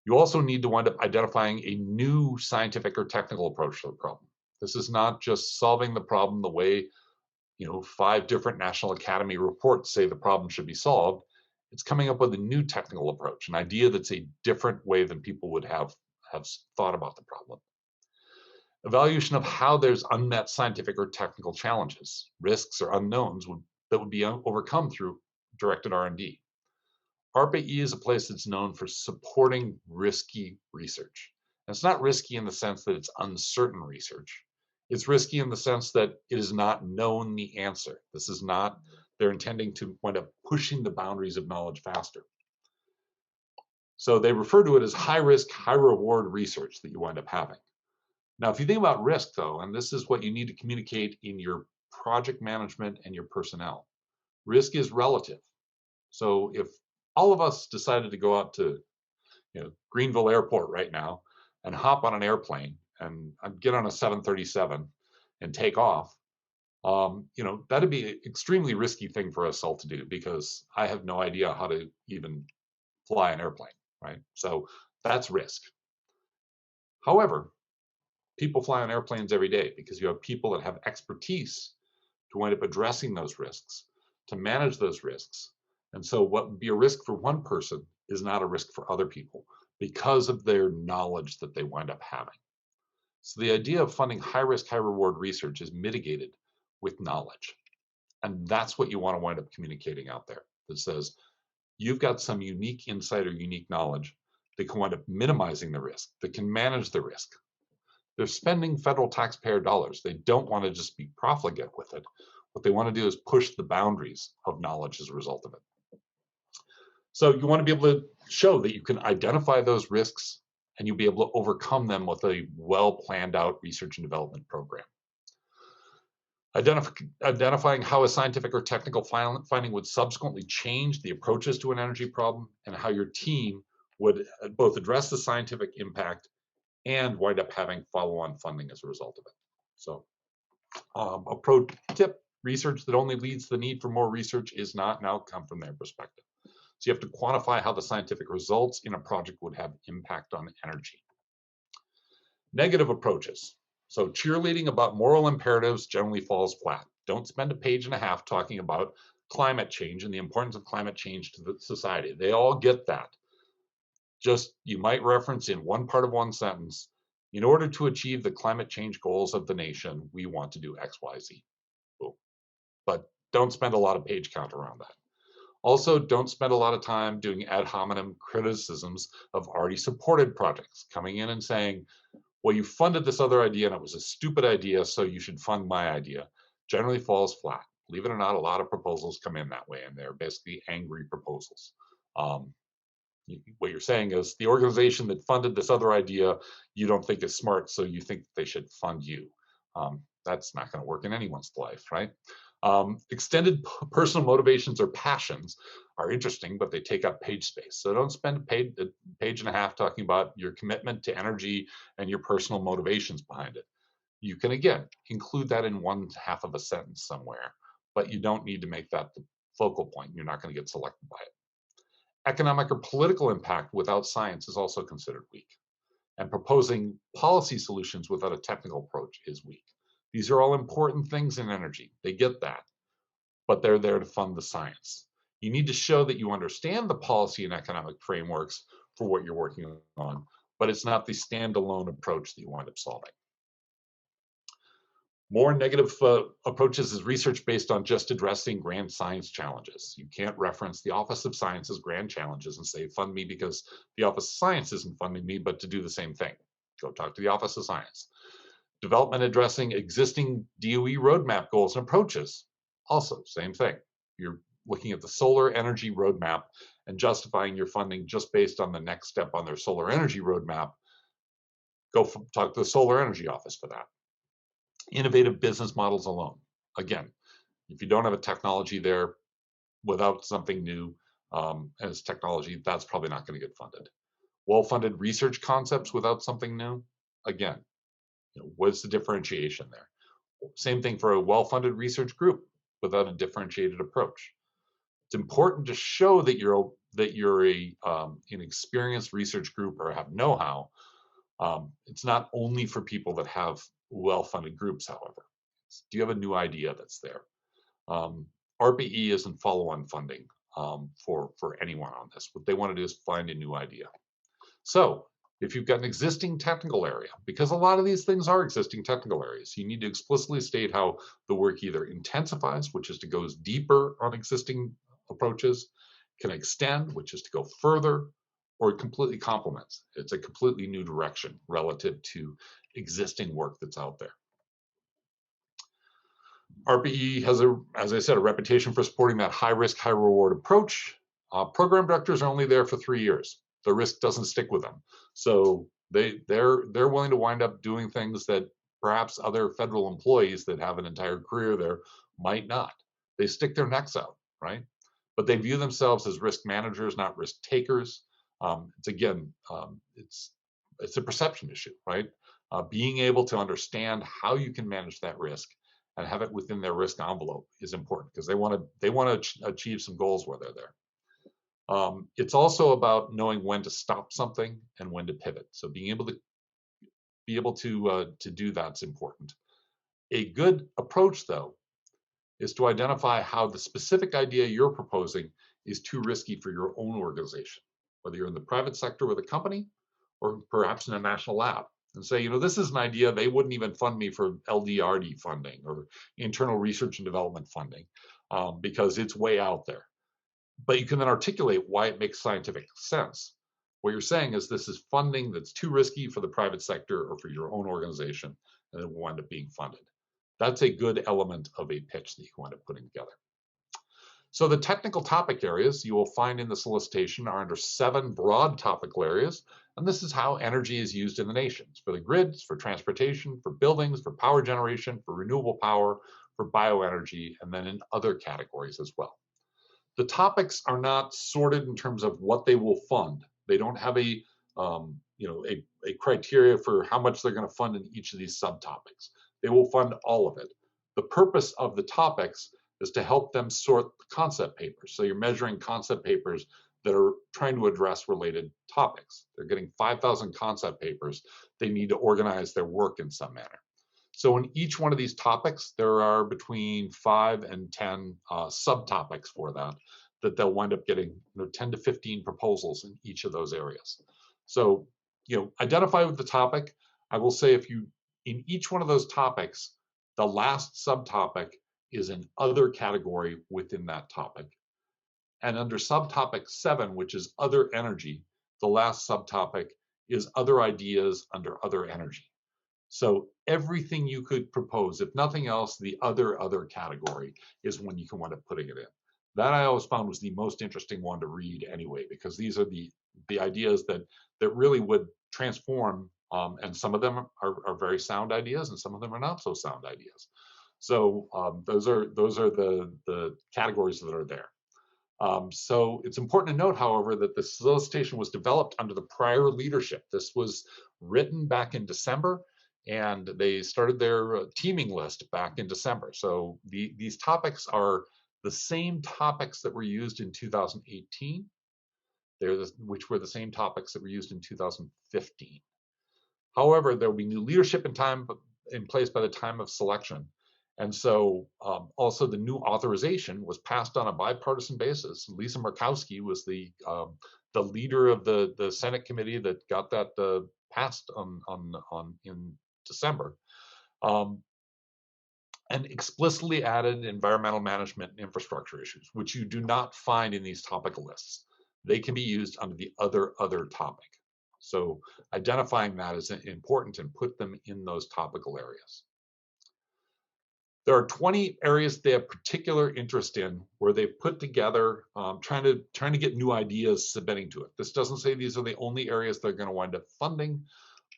You also need to wind up identifying a new scientific or technical approach to the problem. This is not just solving the problem the way 5 different National Academy reports say the problem should be solved. It's coming up with a new technical approach, an idea that's a different way than people would have thought about the problem. Evaluation of how there's unmet scientific or technical challenges, risks, or unknowns that would be overcome through directed R&D. ARPA-E is a place that's known for supporting risky research. And it's not risky in the sense that it's uncertain research. It's risky in the sense that it is not known the answer. This is not, they're intending to wind up pushing the boundaries of knowledge faster. So they refer to it as high risk, high reward research that you wind up having. Now, if you think about risk though, and this is what you need to communicate in your project management and your personnel, risk is relative. So if all of us decided to go out to Greenville Airport right now and hop on an airplane and get on a 737 and take off, that'd be an extremely risky thing for us all to do because I have no idea how to even fly an airplane, right? So that's risk. However, people fly on airplanes every day because you have people that have expertise to wind up addressing those risks, to manage those risks. And so what would be a risk for one person is not a risk for other people because of their knowledge that they wind up having. So the idea of funding high risk, high reward research is mitigated with knowledge. And that's what you want to wind up communicating out there that says, you've got some unique insight or unique knowledge that can wind up minimizing the risk, that can manage the risk. They're spending federal taxpayer dollars. They don't want to just be profligate with it. What they want to do is push the boundaries of knowledge as a result of it. So you want to be able to show that you can identify those risks and you'll be able to overcome them with a well planned out research and development program. Identifying how a scientific or technical finding would subsequently change the approaches to an energy problem and how your team would both address the scientific impact and wind up having follow-on funding as a result of it. So a pro tip, research that only leads to the need for more research is not an outcome from their perspective. So you have to quantify how the scientific results in a project would have impact on energy. Negative approaches. So cheerleading about moral imperatives generally falls flat. Don't spend a page and a half talking about climate change and the importance of climate change to the society. They all get that. Just you might reference in one part of one sentence, in order to achieve the climate change goals of the nation, we want to do X, Y, Z. Boom. But don't spend a lot of page count around that. Also, don't spend a lot of time doing ad hominem criticisms of already supported projects, coming in and saying, well, you funded this other idea and it was a stupid idea, so you should fund my idea. Generally falls flat. Believe it or not, a lot of proposals come in that way, and they're basically angry proposals. What you're saying is the organization that funded this other idea you don't think is smart, so you think they should fund you. That's not going to work in anyone's life, right? Extended personal motivations or passions are interesting, but they take up page space. So don't spend a page and a half talking about your commitment to energy and your personal motivations behind it. You can, again, include that in one half of a sentence somewhere, but you don't need to make that the focal point. You're not going to get selected by it. Economic or political impact without science is also considered weak. And proposing policy solutions without a technical approach is weak. These are all important things in energy. They get that, but they're there to fund the science. You need to show that you understand the policy and economic frameworks for what you're working on, but it's not the standalone approach that you wind up solving. More negative approaches is research based on just addressing grand science challenges. You can't reference the Office of Science's grand challenges and say, fund me because the Office of Science isn't funding me, but to do the same thing. Go talk to the Office of Science. Development addressing existing DOE roadmap goals and approaches. Also, same thing. You're looking at the solar energy roadmap and justifying your funding just based on the next step on their solar energy roadmap. Go talk to the Solar Energy Office for that. Innovative business models alone. Again, if you don't have a technology there without something new as technology, that's probably not going to get funded. Well-funded research concepts without something new. Again, what's the differentiation there? Same thing for a well-funded research group without a differentiated approach. It's important to show that you're an experienced research group or have know-how. It's not only for people that have well-funded groups, however. Do you have a new idea that's there? ARPA-E isn't follow-on funding for anyone on this. What they want to do is find a new idea. So if you've got an existing technical area, because a lot of these things are existing technical areas, you need to explicitly state how the work either intensifies, which is to go deeper on existing approaches, can extend, which is to go further, or it completely complements. It's a completely new direction relative to existing work that's out there. ARPAE has, as I said, a reputation for supporting that high risk, high reward approach. Program directors are only there for 3 years. The risk doesn't stick with them. So they're willing to wind up doing things that perhaps other federal employees that have an entire career there might not. They stick their necks out, right? But they view themselves as risk managers, not risk takers. It's again, it's a perception issue, right? Being able to understand how you can manage that risk and have it within their risk envelope is important because they want to achieve some goals while they're there. It's also about knowing when to stop something and when to pivot. So being able to do that's important. A good approach, though, is to identify how the specific idea you're proposing is too risky for your own organization, whether you're in the private sector with a company or perhaps in a national lab, and say, you know, this is an idea, they wouldn't even fund me for LDRD funding or internal research and development funding because it's way out there. But you can then articulate why it makes scientific sense. What you're saying is this is funding that's too risky for the private sector or for your own organization, and it will wind up being funded. That's a good element of a pitch that you wind up putting together. So the technical topic areas you will find in the solicitation are under 7 broad topical areas, and this is how energy is used in the nation. It's for the grids, for transportation, for buildings, for power generation, for renewable power, for bioenergy, and then in other categories as well. The topics are not sorted in terms of what they will fund. They don't have a criteria for how much they're going to fund in each of these subtopics. They will fund all of it. The purpose of the topics is to help them sort the concept papers. So you're measuring concept papers that are trying to address related topics. They're getting 5,000 concept papers. They need to organize their work in some manner. So in each one of these topics, there are between 5 and 10 subtopics for that they'll wind up getting 10 to 15 proposals in each of those areas. So, identify with the topic. I will say in each one of those topics, the last subtopic is an other category within that topic. And under subtopic 7, which is other energy, the last subtopic is other ideas under other energy. So everything you could propose, if nothing else, the other category is when you can wind up putting it in. That I always found was the most interesting one to read anyway, because these are the ideas that really would transform, and some of them are very sound ideas, and some of them are not so sound ideas. So those are the categories that are there. So it's important to note, however, that the solicitation was developed under the prior leadership. This was written back in December, and they started their teaming list back in December. So these topics are the same topics that were used in 2018, which were the same topics that were used in 2015. However, there will be new leadership in place by the time of selection. And so also the new authorization was passed on a bipartisan basis. Lisa Murkowski was the leader of the Senate committee that got that passed in December, and explicitly added environmental management and infrastructure issues, which you do not find in these topical lists. They can be used under the other topic. So identifying that is important and put them in those topical areas. There are 20 areas they have particular interest in where they've put together, trying to get new ideas submitting to it. This doesn't say these are the only areas they're going to wind up funding,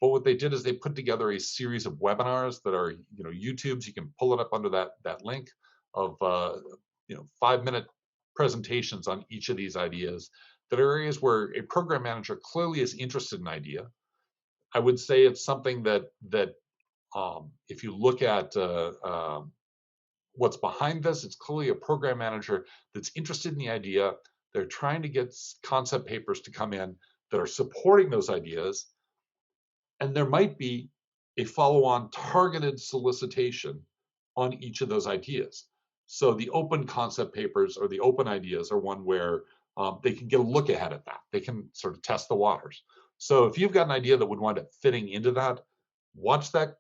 but what they did is they put together a series of webinars that are, YouTubes. You can pull it up under that link of 5-minute presentations on each of these ideas that are areas where a program manager clearly is interested in an idea. I would say it's something that if you look at what's behind this, it's clearly a program manager that's interested in the idea. They're trying to get concept papers to come in that are supporting those ideas. And there might be a follow-on targeted solicitation on each of those ideas. So the open concept papers or the open ideas are one where they can get a look ahead at that. They can sort of test the waters. So if you've got an idea that would wind up fitting into that, watch that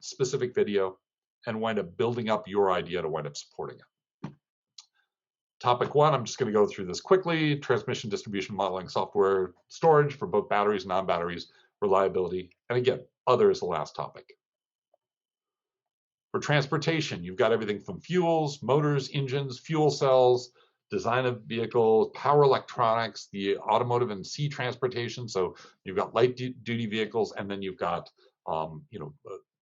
specific video and wind up building up your idea to wind up supporting it. Topic 1, I'm just going to go through this quickly. Transmission distribution modeling software storage for both batteries and non-batteries, reliability, and again, other is the last topic. For transportation, you've got everything from fuels, motors, engines, fuel cells, design of vehicles, power electronics, the automotive and sea transportation. So you've got light duty vehicles, and then you've got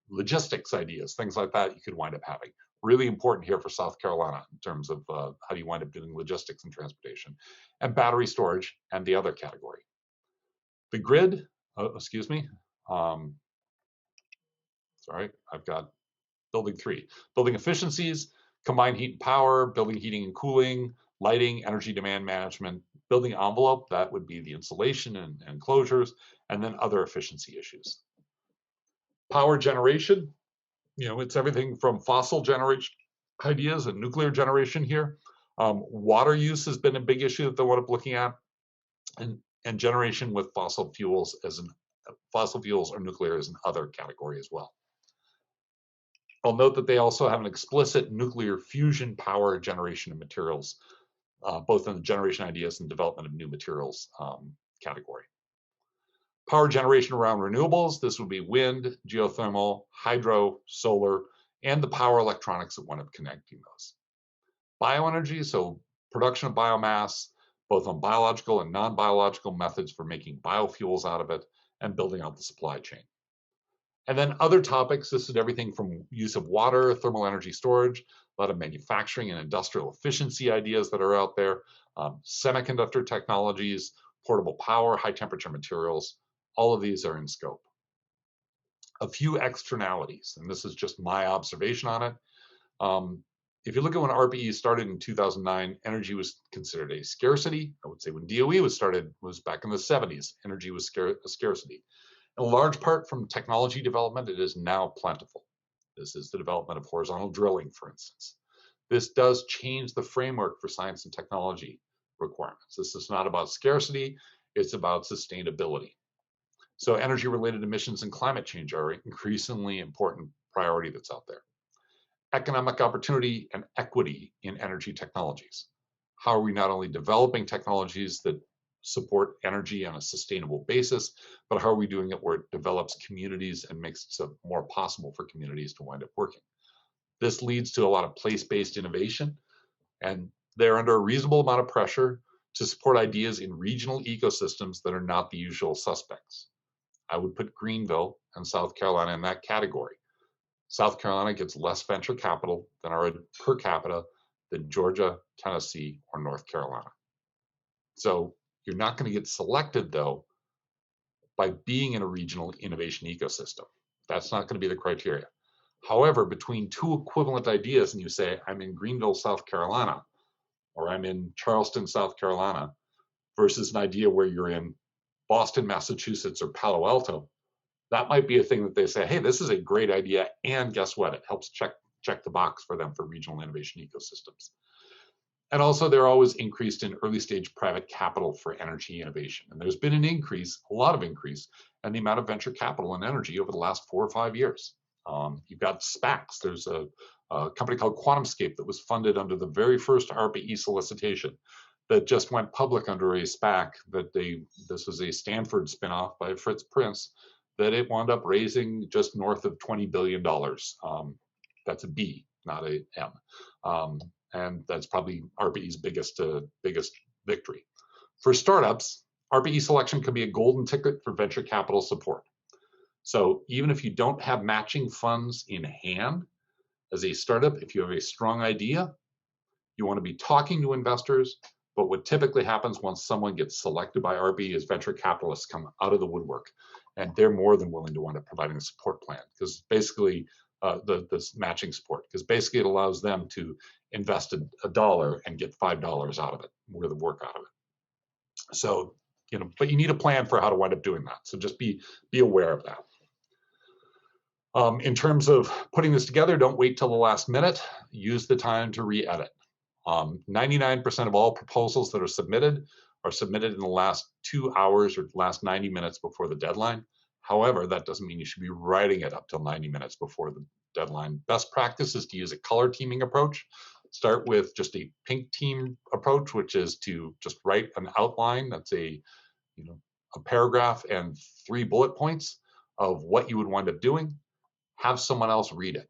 logistics ideas, things like that you could wind up having. Really important here for South Carolina in terms of how do you wind up doing logistics and transportation, and battery storage and the other category. The grid, excuse me, sorry, I've got building 3. Building efficiencies, combined heat and power, building heating and cooling, lighting, energy demand management, building envelope, that would be the insulation and enclosures, and then other efficiency issues. Power generation, it's everything from fossil generation ideas and nuclear generation here. Water use has been a big issue that they want up looking at, and generation with fossil fuels or nuclear is an other category as well. I'll note that they also have an explicit nuclear fusion power generation of materials, both in the generation ideas and development of new materials category. Power generation around renewables, this would be wind, geothermal, hydro, solar, and the power electronics that wind up connecting those. Bioenergy, so production of biomass, both on biological and non-biological methods for making biofuels out of it, and building out the supply chain. And then other topics, this is everything from use of water, thermal energy storage, a lot of manufacturing and industrial efficiency ideas that are out there, semiconductor technologies, portable power, high temperature materials, all of these are in scope. A few externalities, and this is just my observation on it. If you look at when ARPAE started in 2009, energy was considered a scarcity. I would say when DOE was started was back in the 70s, energy was a scarcity. In large part from technology development, it is now plentiful. This is the development of horizontal drilling, for instance. This does change the framework for science and technology requirements. This is not about scarcity, it's about sustainability. So energy-related emissions and climate change are an increasingly important priority that's out there. Economic opportunity and equity in energy technologies. How are we not only developing technologies that support energy on a sustainable basis, but how are we doing it where it develops communities and makes it more possible for communities to wind up working? This leads to a lot of place-based innovation, and they're under a reasonable amount of pressure to support ideas in regional ecosystems that are not the usual suspects. I would put Greenville and South Carolina in that category. South Carolina gets less venture capital than our per capita than Georgia, Tennessee, or North Carolina. So you're not going to get selected, though, by being in a regional innovation ecosystem. That's not going to be the criteria. However, between two equivalent ideas, and you say, I'm in Greenville, South Carolina, or I'm in Charleston, South Carolina, versus an idea where you're in Boston, Massachusetts, or Palo Alto, that might be a thing that they say, hey, this is a great idea, and guess what? It helps check the box for them for regional innovation ecosystems. And also, they're always increased in early stage private capital for energy innovation. And there's been an increase, a lot of increase, in the amount of venture capital in energy over the last 4 or 5 years. You've got SPACs. There's a company called QuantumScape that was funded under the very first ARPA-E solicitation that just went public under a SPAC that this was a Stanford spinoff by Fritz Prince, that it wound up raising just north of $20 billion. That's a B, not a M. And that's probably ARPA-E's biggest victory. For startups, ARPA-E selection could be a golden ticket for venture capital support. So even if you don't have matching funds in hand, as a startup, if you have a strong idea, you want to be talking to investors, but what typically happens once someone gets selected by ARPA-E is venture capitalists come out of the woodwork, and they're more than willing to wind up providing a support plan, because basically this matching support, because basically it allows them to invest a dollar and get $5 out of it, worth of work out of it. So, but you need a plan for how to wind up doing that. So just be aware of that. In terms of putting this together, don't wait till the last minute. Use the time to re-edit. 99% of all proposals that are submitted in the last 2 hours or last 90 minutes before the deadline. However, that doesn't mean you should be writing it up till 90 minutes before the deadline. Best practice is to use a color teaming approach. Start with just a pink team approach, which is to just write an outline that's a paragraph and 3 bullet points of what you would wind up doing. Have someone else read it.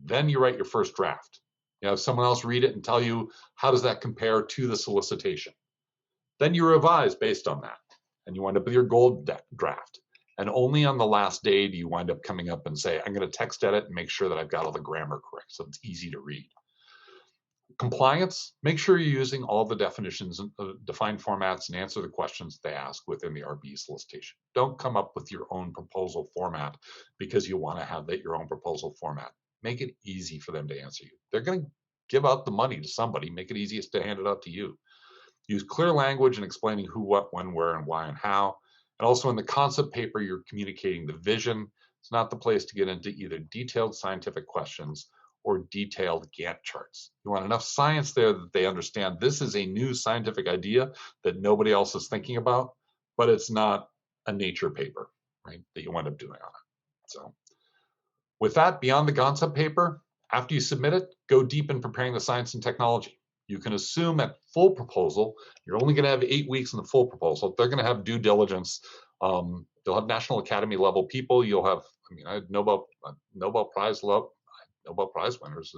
Then you write your first draft. You have someone else read it and tell you, how does that compare to the solicitation? Then you revise based on that, and you wind up with your gold draft. And only on the last day do you wind up coming up and say, I'm going to text edit and make sure that I've got all the grammar correct so it's easy to read. Compliance, make sure you're using all the definitions and defined formats and answer the questions they ask within the ARPAE solicitation. Don't come up with your own proposal format because you want to have that your own proposal format. Make it easy for them to answer you. They're going to give out the money to somebody. Make it easiest to hand it out to you. Use clear language in explaining who, what, when, where, and why, and how. And also in the concept paper, you're communicating the vision. It's not the place to get into either detailed scientific questions or detailed Gantt charts. You want enough science there that they understand this is a new scientific idea that nobody else is thinking about, but it's not a nature paper, right, that you wind up doing on it. So with that, beyond the concept paper, after you submit it, go deep in preparing the science and technology. You can assume at full proposal, you're only going to have 8 weeks in the full proposal. They're going to have due diligence. They'll have National Academy level people. You'll have, I mean, I had Nobel Prize winners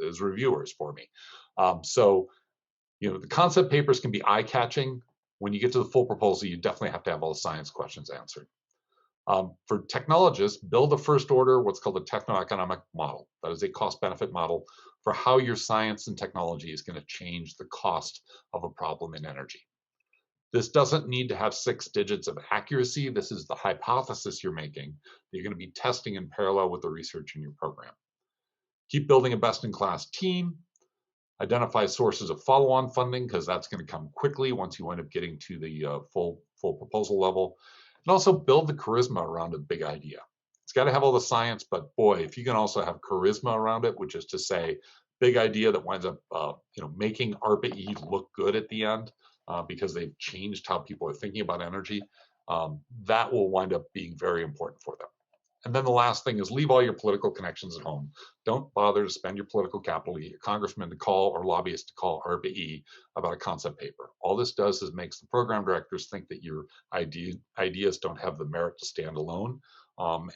as reviewers for me. So, you know, the concept papers can be eye-catching. When you get to the full proposal, you definitely have to have all the science questions answered. For technologists, build a first order, what's called a techno-economic model. That is a cost-benefit model for how your science and technology is going to change the cost of a problem in energy. This doesn't need to have 6 digits of accuracy. This is the hypothesis you're making that you're going to be testing in parallel with the research in your program. Keep building a best-in-class team. Identify sources of follow-on funding, because that's going to come quickly once you end up getting to the full proposal level. And also build the charisma around a big idea. It's got to have all the science, but boy, if you can also have charisma around it, which is to say, big idea that winds up making ARPA-E look good at the end because they've changed how people are thinking about energy, that will wind up being very important for them. And then the last thing is leave all your political connections at home. Don't bother to spend your political capital, get your congressman to call or lobbyist to call ARPA-E about a concept paper. All this does is makes the program directors think that your ideas don't have the merit to stand alone.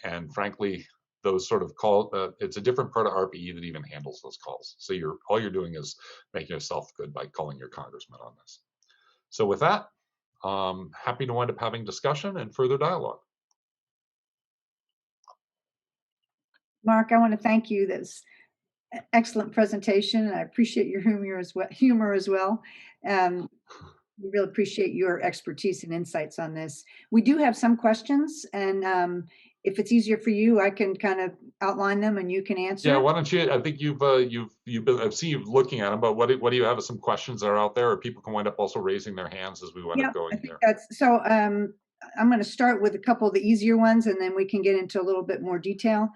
And frankly, those sort of calls, it's a different part of ARPA-E that even handles those calls. So all you're doing is making yourself good by calling your congressman on this. So with that, happy to wind up having discussion and further dialogue. Mark, I want to thank you. That's an excellent presentation. I appreciate your humor as well. We really appreciate your expertise and insights on this. We do have some questions, and if it's easier for you, I can kind of outline them and you can answer. Yeah, why don't you? I think you've been, I've seen you looking at them, but what do you have? Some questions that are out there, or people can wind up also raising their hands as we wind up going here. So I'm going to start with a couple of the easier ones, and then we can get into a little bit more detail.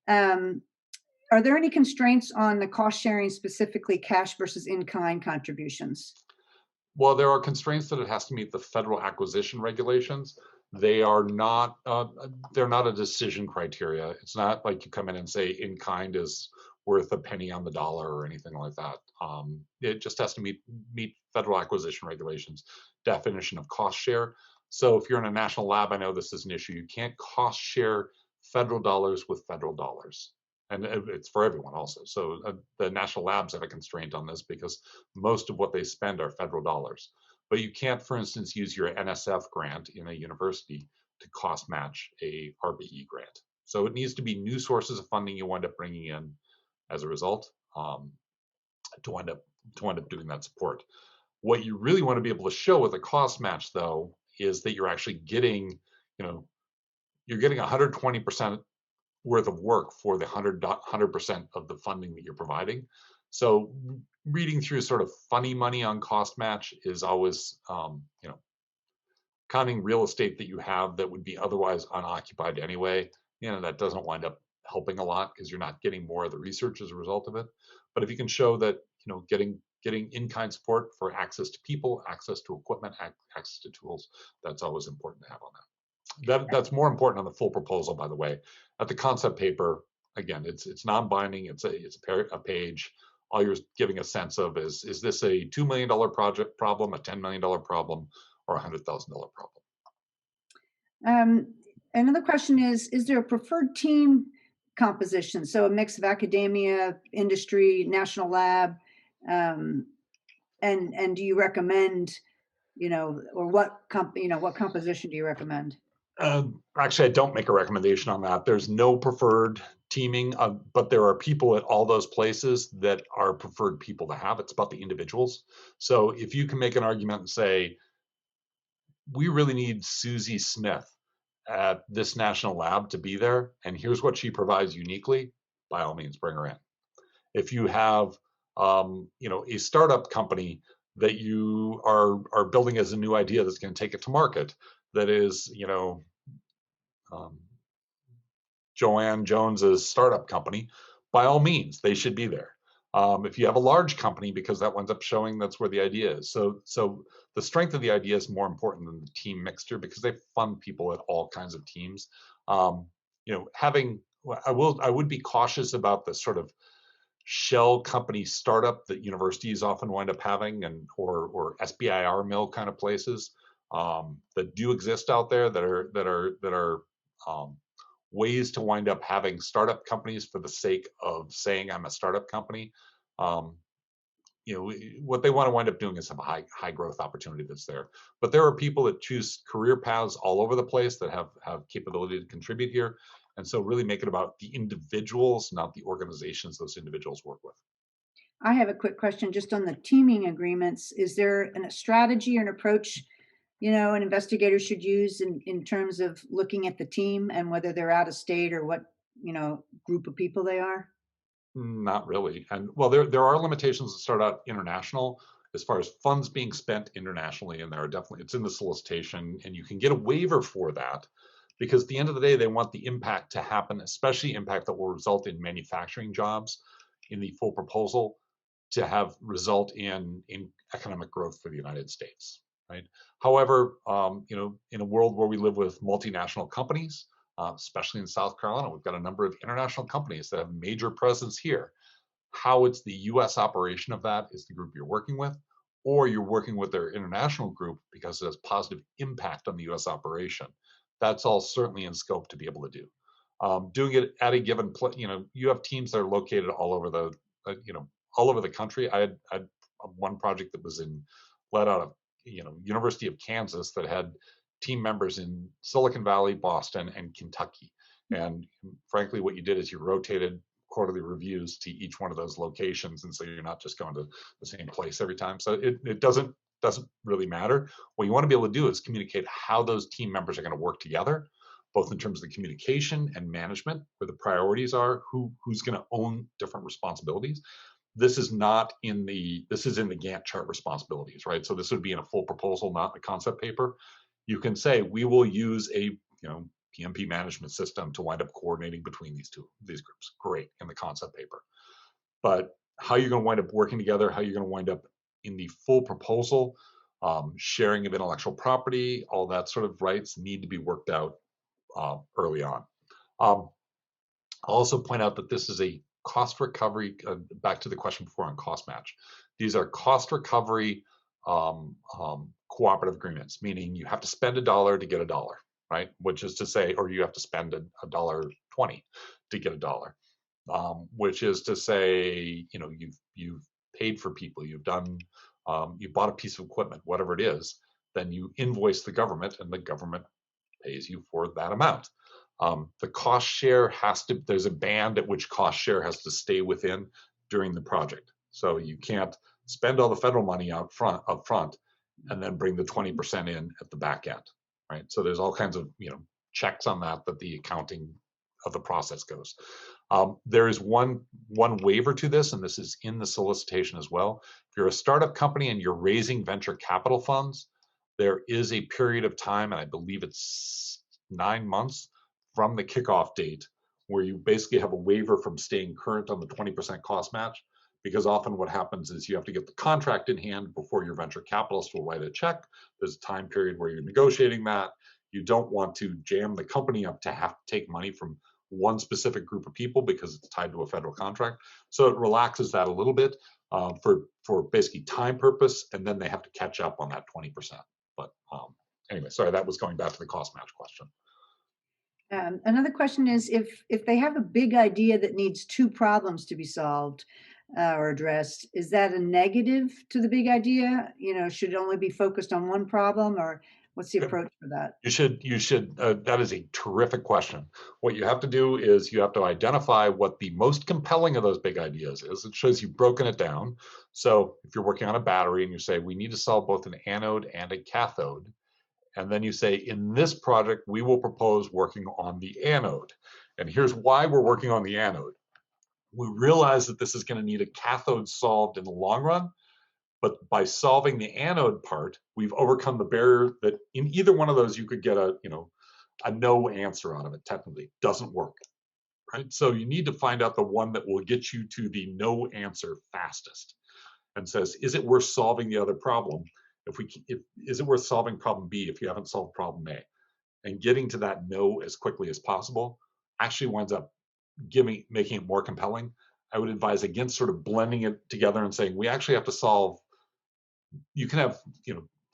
Are there any constraints on the cost sharing, specifically cash versus in-kind contributions? Well, there are constraints that it has to meet the federal acquisition regulations. They are not, they're not a decision criteria. It's not like you come in and say in-kind is worth a penny on the dollar or anything like that. It just has to meet federal acquisition regulations, definition of cost share. So if you're in a national lab, I know this is an issue. You can't cost share federal dollars with federal dollars. And it's for everyone also. So the national labs have a constraint on this because most of what they spend are federal dollars. But you can't, for instance, use your NSF grant in a university to cost match a ARPA-E grant. So it needs to be new sources of funding you wind up bringing in as a result to wind up doing that support. What you really want to be able to show with a cost match, though, is that you're actually getting, you're getting 120% worth of work for the 100% of the funding that you're providing. So reading through sort of funny money on cost match is always, counting real estate that you have that would be otherwise unoccupied anyway, that doesn't wind up helping a lot because you're not getting more of the research as a result of it. But if you can show that, getting in-kind support for access to people, access to equipment, access to tools, that's always important to have on that. That's more important on the full proposal, by the way. At the concept paper, again, it's non-binding. It's a page. All you're giving a sense of is this a $2 million project problem, a $10 million problem, or a $100,000 problem? Another question is there a preferred team composition? So a mix of academia, industry, national lab, and do you recommend, or what what composition do you recommend? Actually, I don't make a recommendation on that. There's no preferred teaming, but there are people at all those places that are preferred people to have. It's about the individuals. So if you can make an argument and say, we really need Susie Smith at this national lab to be there, and here's what she provides uniquely, by all means, bring her in. If you have, a startup company that you are building as a new idea that's going to take it to market, that is, um, Joanne Jones's startup company, by all means, they should be there. If you have a large company, because that winds up showing that's where the idea is. So the strength of the idea is more important than the team mixture, because they fund people at all kinds of teams. I would be cautious about the sort of shell company startup that universities often wind up having, and or SBIR mill kind of places that do exist out there that are ways to wind up having startup companies for the sake of saying I'm a startup company. Um, what they want to wind up doing is have a high growth opportunity that's there. But there are people that choose career paths all over the place that have capability to contribute here. And so really make it about the individuals, not the organizations those individuals work with. I have a quick question just on the teaming agreements. Is there a strategy or an approach, an investigator should use in terms of looking at the team and whether they're out of state or what, group of people they are? Not really. And well, there are limitations that start out international as far as funds being spent internationally, and there are definitely, it's in the solicitation, and you can get a waiver for that, because at the end of the day, they want the impact to happen, especially impact that will result in manufacturing jobs in the full proposal, to have result in economic growth for the United States, right? However, in a world where we live with multinational companies, especially in South Carolina, we've got a number of international companies that have major presence here. How it's the U.S. operation of that is the group you're working with, or you're working with their international group because it has positive impact on the U.S. operation. That's all certainly in scope to be able to do. Doing it at a given place, you have teams that are located all over all over the country. I had one project that was led out of University of Kansas that had team members in Silicon Valley, Boston, and Kentucky. And frankly, what you did is you rotated quarterly reviews to each one of those locations, and so you're not just going to the same place every time. So it doesn't really matter. What you want to be able to do is communicate how those team members are going to work together, both in terms of the communication and management, where the priorities are, who's going to own different responsibilities. This is in the Gantt chart responsibilities, right? So this would be in a full proposal, not a concept paper. You can say we will use a PMP management system to wind up coordinating between these groups. Great, in the concept paper. But how you're going to wind up working together, how you're going to wind up in the full proposal, sharing of intellectual property, all that sort of rights need to be worked out early on. I'll also point out that this is a cost recovery, back to the question before on cost match. These are cost recovery cooperative agreements, meaning you have to spend $1 to get $1, right? Which is to say, or you have to spend $1.20 to get $1. Which is to say, you've paid for people, you've done, you bought a piece of equipment, whatever it is, then you invoice the government, and the government pays you for that amount. The cost share there's a band at which cost share has to stay within during the project. So you can't spend all the federal money up front, and then bring the 20% in at the back end, right? So there's all kinds of checks on that the accounting of the process goes. There is one waiver to this, and this is in the solicitation as well. If you're a startup company and you're raising venture capital funds, there is a period of time, and I believe it's 9 months from the kickoff date, where you basically have a waiver from staying current on the 20% cost match, because often what happens is you have to get the contract in hand before your venture capitalist will write a check. There's a time period where you're negotiating that. You don't want to jam the company up to have to take money from one specific group of people because it's tied to a federal contract. So it relaxes that a little bit for basically time purpose, and then they have to catch up on that 20%. But anyway, sorry, that was going back to the cost match question. Another question is if they have a big idea that needs two problems to be solved or addressed, is that a negative to the big idea? You know, should it only be focused on one problem, or what's the approach for that? That is a terrific question. What you have to do is you have to identify what the most compelling of those big ideas is. It shows you've broken it down. So if you're working on a battery and you say, we need to solve both an anode and a cathode, and then you say, in this project, we will propose working on the anode. And here's why we're working on the anode. We realize that this is going to need a cathode solved in the long run, but by solving the anode part, we've overcome the barrier that in either one of those you could get a no answer out of it. Technically, it doesn't work, right? So you need to find out the one that will get you to the no answer fastest, and says, is it worth solving the other problem? Is it worth solving problem B if you haven't solved problem A? And getting to that no as quickly as possible actually winds up making it more compelling. I would advise against sort of blending it together and saying we actually have to solve. You can have,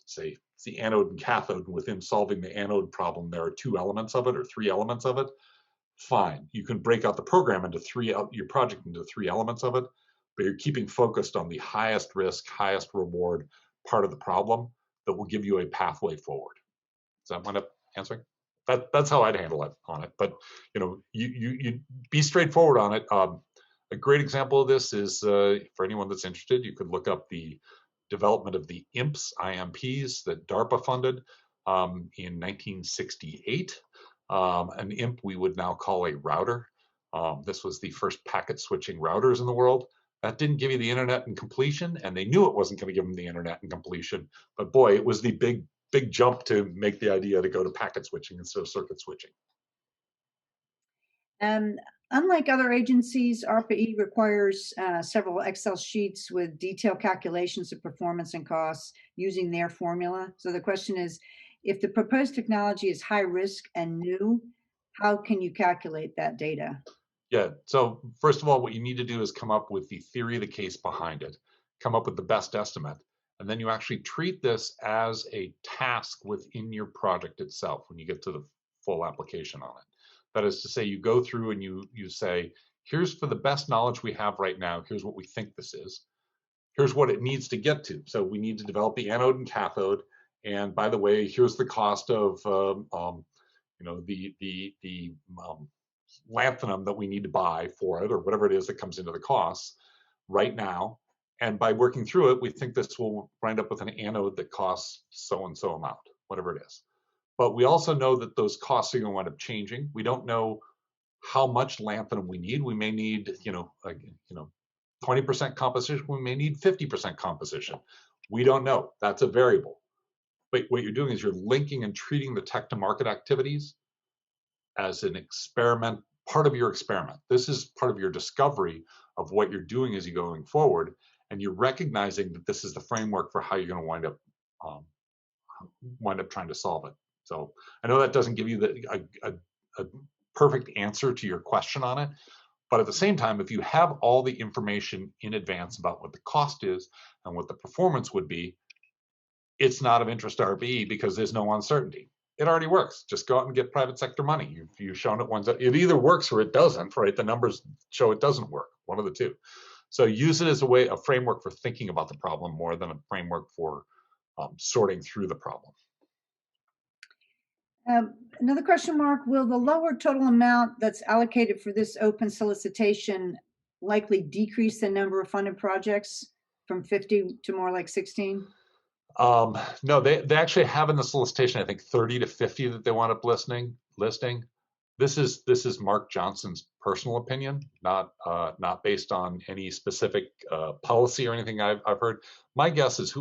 say it's the anode and cathode, and within solving the anode problem, there are two elements of it or three elements of it. Fine, you can break out the program into your project into three elements of it, but you're keeping focused on the highest risk, highest reward part of the problem that will give you a pathway forward. Does that wind up answering? That's how I'd handle it on it. But you be straightforward on it. A great example of this is for anyone that's interested, you could look up the development of the IMPs that DARPA funded in 1968. An IMP we would now call a router. This was the first packet switching routers in the world. That didn't give you the internet and completion, and they knew it wasn't going to give them the internet and completion. But boy, it was the big jump to make the idea to go to packet switching instead of circuit switching. Unlike other agencies, ARPA-E requires several Excel sheets with detailed calculations of performance and costs using their formula. So the question is, if the proposed technology is high risk and new, how can you calculate that data? Yeah, so first of all, what you need to do is come up with the theory of the case behind it, come up with the best estimate, and then you actually treat this as a task within your project itself when you get to the full application on it. That is to say, you go through and you say, here's for the best knowledge we have right now, here's what we think this is. Here's what it needs to get to. So we need to develop the anode and cathode. And by the way, here's the cost of the lanthanum that we need to buy for it, or whatever it is that comes into the costs right now. And by working through it, we think this will wind up with an anode that costs so and so amount, whatever it is. But we also know that those costs are going to wind up changing. We don't know how much lanthanum we need. We may need, 20% composition. We may need 50% composition. We don't know. That's a variable. But what you're doing is you're linking and treating the tech to market activities as an experiment, part of your experiment. This is part of your discovery of what you're doing as you're going forward, and you're recognizing that this is the framework for how you're going to wind up trying to solve it. So I know that doesn't give you a perfect answer to your question on it, but at the same time, if you have all the information in advance about what the cost is and what the performance would be, it's not of interest to ARPA-E because there's no uncertainty. It already works. Just go out and get private sector money. You've shown it once. It either works or it doesn't, right? The numbers show it doesn't work, one of the two. So use it as a framework for thinking about the problem more than a framework for sorting through the problem. Another question, Mark, will the lower total amount that's allocated for this open solicitation likely decrease the number of funded projects from 50 to more like 16? No, they actually have in the solicitation, I think 30 to 50 that they want up listing. This is Mark Johnson's personal opinion, not based on any specific policy or anything I've heard. My guess is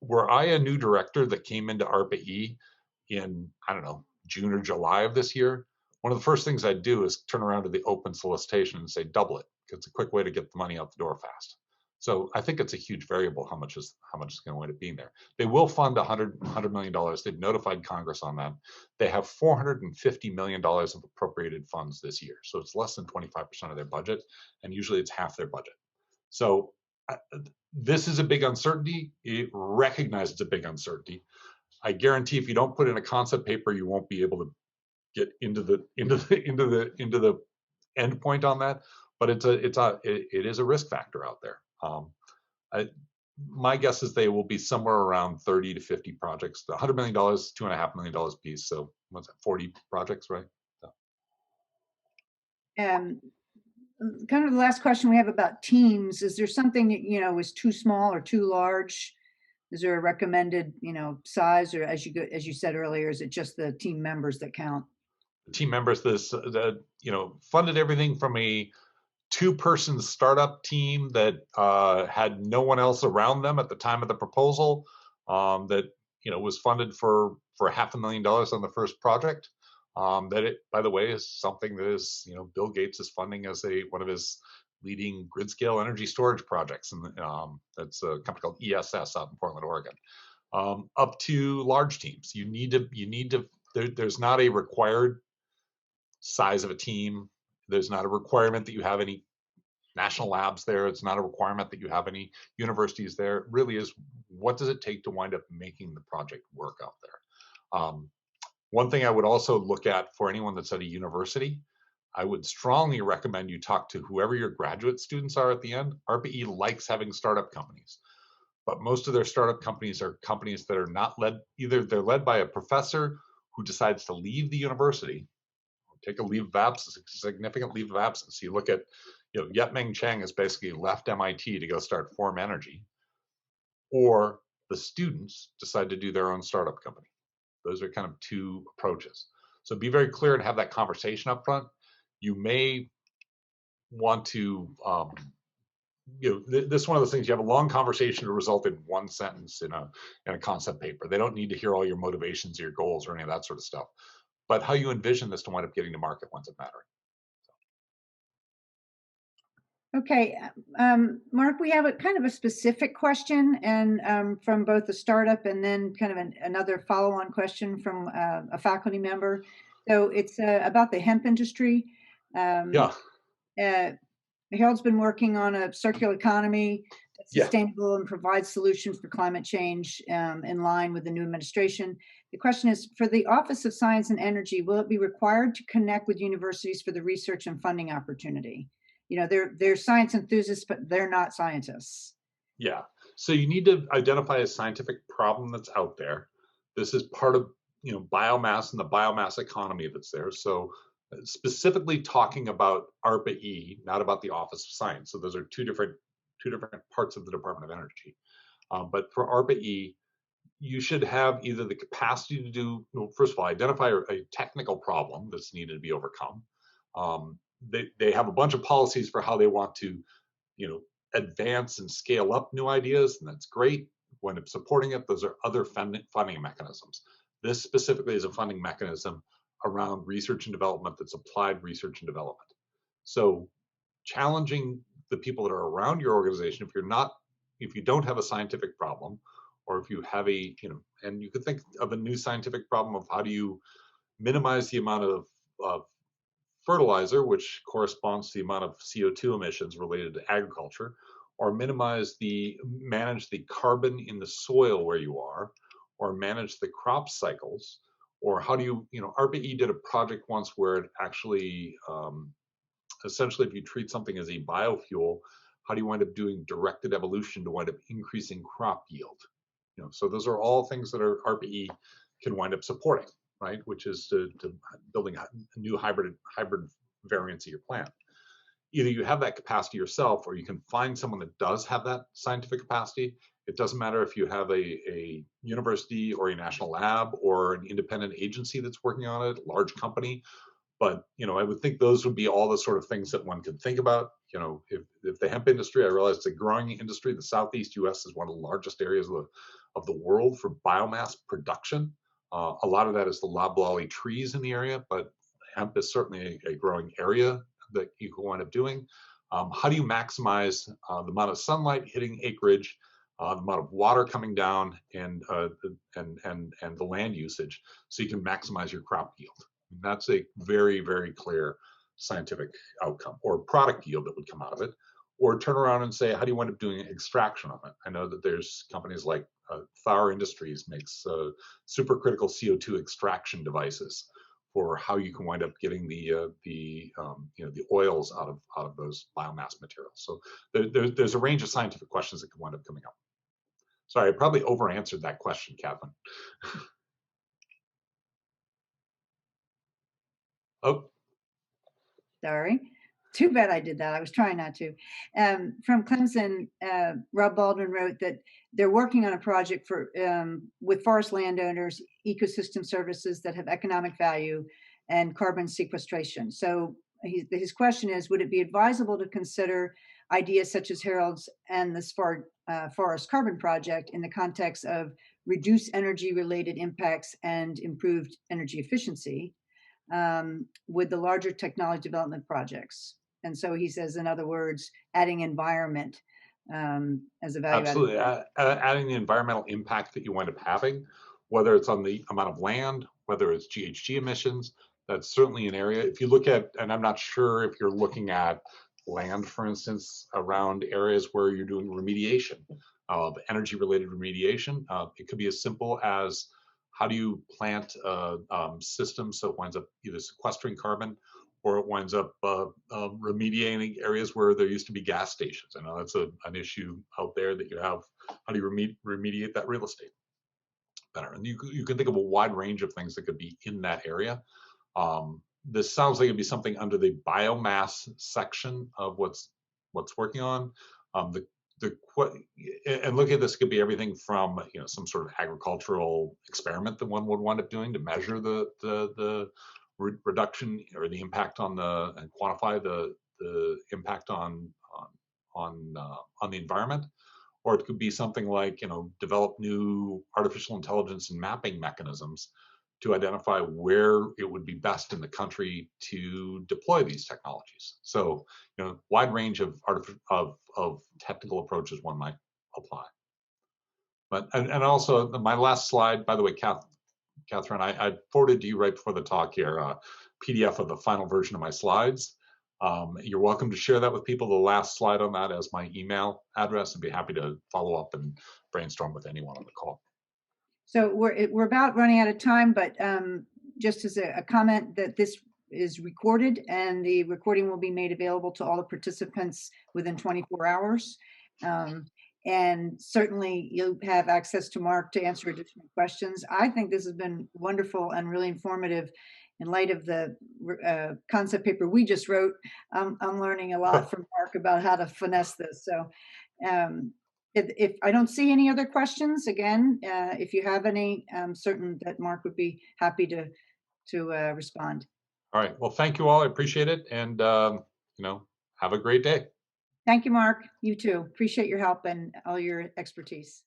were I a new director that came into ARPA-E in, I don't know, June or July of this year, one of the first things I'd do is turn around to the open solicitation and say double it, because it's a quick way to get the money out the door fast. So I think it's a huge variable how much is going to wind up being there. They will fund $100 million. They've notified Congress on that. They have $450 million of appropriated funds this year. So it's less than 25% of their budget, and usually it's half their budget. So this is a big uncertainty. It recognizes it's a big uncertainty. I guarantee if you don't put in a concept paper, you won't be able to get into the end point on that, but it is a risk factor out there. I, my guess is they will be somewhere around 30 to 50 projects. The $100 million, $2.5 million piece. So what's that? 40 projects, right? So. Um, Kind of the last question we have about teams, is there something that, is too small or too large? Is there a recommended, size, or as you said earlier, is it just the team members that count? The team members, funded everything from a two-person startup team that had no one else around them at the time of the proposal, that was funded for $500,000 on the first project. That it, by the way, is something that is Bill Gates is funding as one of his leading grid scale energy storage projects, and that's a company called ESS out in Portland, Oregon. Up to large teams, you need to. There's not a required size of a team. There's not a requirement that you have any national labs there. It's not a requirement that you have any universities there. It really is, what does it take to wind up making the project work out there? One thing I would also look at for anyone that's at a university, I would strongly recommend you talk to whoever your graduate students are at the end. ARPA-E likes having startup companies, but most of their startup companies are companies that are not led, either they're led by a professor who decides to leave the university, take a leave of absence, a significant leave of absence. You look at, Yet-Meng Chang has basically left MIT to go start Form Energy, or the students decide to do their own startup company. Those are kind of two approaches. So be very clear and have that conversation up front. You may want to, this is one of those things, you have a long conversation to result in one sentence in a concept paper. They don't need to hear all your motivations, your goals, or any of that sort of stuff. But how you envision this to wind up getting to market when's it mattering. Okay, Mark, we have a kind of a specific question, and from both the startup and then kind of another follow-on question from a faculty member. So it's about the hemp industry. Yeah. Harold's been working on a circular economy that's Yeah. sustainable and provides solutions for climate change in line with the new administration. The question is, for the Office of Science and Energy, will it be required to connect with universities for the research and funding opportunity? They're science enthusiasts, but they're not scientists. Yeah. So you need to identify a scientific problem that's out there. This is part of biomass and the biomass economy that's there. So specifically talking about ARPA-E, not about the Office of Science. So those are two different parts of the Department of Energy. But for ARPA-E, you should have either the capacity to do, first of all, identify a technical problem that's needed to be overcome. They have a bunch of policies for how they want to, advance and scale up new ideas, and that's great. When it's supporting it, those are other funding mechanisms. This specifically is a funding mechanism around research and development that's applied research and development. So challenging the people that are around your organization, if you don't have a scientific problem, or if you have and you could think of a new scientific problem of how do you minimize the amount of fertilizer, which corresponds to the amount of CO2 emissions related to agriculture, or manage the carbon in the soil where you are, or manage the crop cycles, or how do ARPA-E did a project once where it actually, essentially, if you treat something as a biofuel, how do you wind up doing directed evolution to wind up increasing crop yield? So those are all things that ARPA-E can wind up supporting, right? Which is to building a new hybrid variants of your plant. Either you have that capacity yourself, or you can find someone that does have that scientific capacity. It doesn't matter if you have a university or a national lab or an independent agency that's working on it, large company. But I would think those would be all the sort of things that one could think about. If the hemp industry, I realize it's a growing industry. The Southeast U.S. is one of the largest areas of the world for biomass production. A lot of that is the loblolly trees in the area, but hemp is certainly a growing area that you can wind up doing. How do you maximize the amount of sunlight hitting acreage, the amount of water coming down, and the land usage, so you can maximize your crop yield? That's a very, very clear scientific outcome, or product yield that would come out of it. Or turn around and say, how do you wind up doing extraction of it? I know that there's companies like Thar Industries makes supercritical CO2 extraction devices for how you can wind up getting the oils out of those biomass materials. So there's a range of scientific questions that can wind up coming up. Sorry, I probably over answered that question, Catherine. Oh, Sorry. Too bad I did that. I was trying not to. From Clemson, Rob Baldwin wrote that they're working on a project for with forest landowners, ecosystem services that have economic value and carbon sequestration. So his question is, would it be advisable to consider ideas such as Harold's and the Forest Carbon Project in the context of reduced energy-related impacts and improved energy efficiency with the larger technology development projects? And so he says, in other words, adding environment as a value added. absolutely. Adding the environmental impact that you wind up having, whether it's on the amount of land, whether it's GHG emissions, that's certainly an area. If you look at, and I'm not sure if you're looking at land, for instance, around areas where you're doing remediation of energy-related remediation, it could be as simple as how do you plant a system so it winds up either sequestering carbon or it winds up remediating areas where there used to be gas stations. I know that's an issue out there that you have. How do you remediate that real estate better? And you can think of a wide range of things that could be in that area. This sounds like it'd be something under the biomass section of what's working on. And look at this, could be everything from some sort of agricultural experiment that one would wind up doing to measure the reduction or the impact on and quantify the impact on the environment. Or it could be something like develop new artificial intelligence and mapping mechanisms to identify where it would be best in the country to deploy these technologies. So, wide range of technical approaches one might apply. But and also my last slide, by the way, Catherine, I forwarded to you right before the talk here a PDF of the final version of my slides. You're welcome to share that with people. The last slide on that as my email address, and be happy to follow up and brainstorm with anyone on the call. So we're about running out of time, but just as a comment that this is recorded and the recording will be made available to all the participants within 24 hours. And certainly you'll have access to Mark to answer additional questions. I think this has been wonderful and really informative. In light of the concept paper we just wrote, I'm learning a lot from Mark about how to finesse this. So if I don't see any other questions, again, if you have any, I'm certain that Mark would be happy to respond. All right. Well, thank you all. I appreciate it. And, have a great day. Thank you, Mark. You too. Appreciate your help and all your expertise.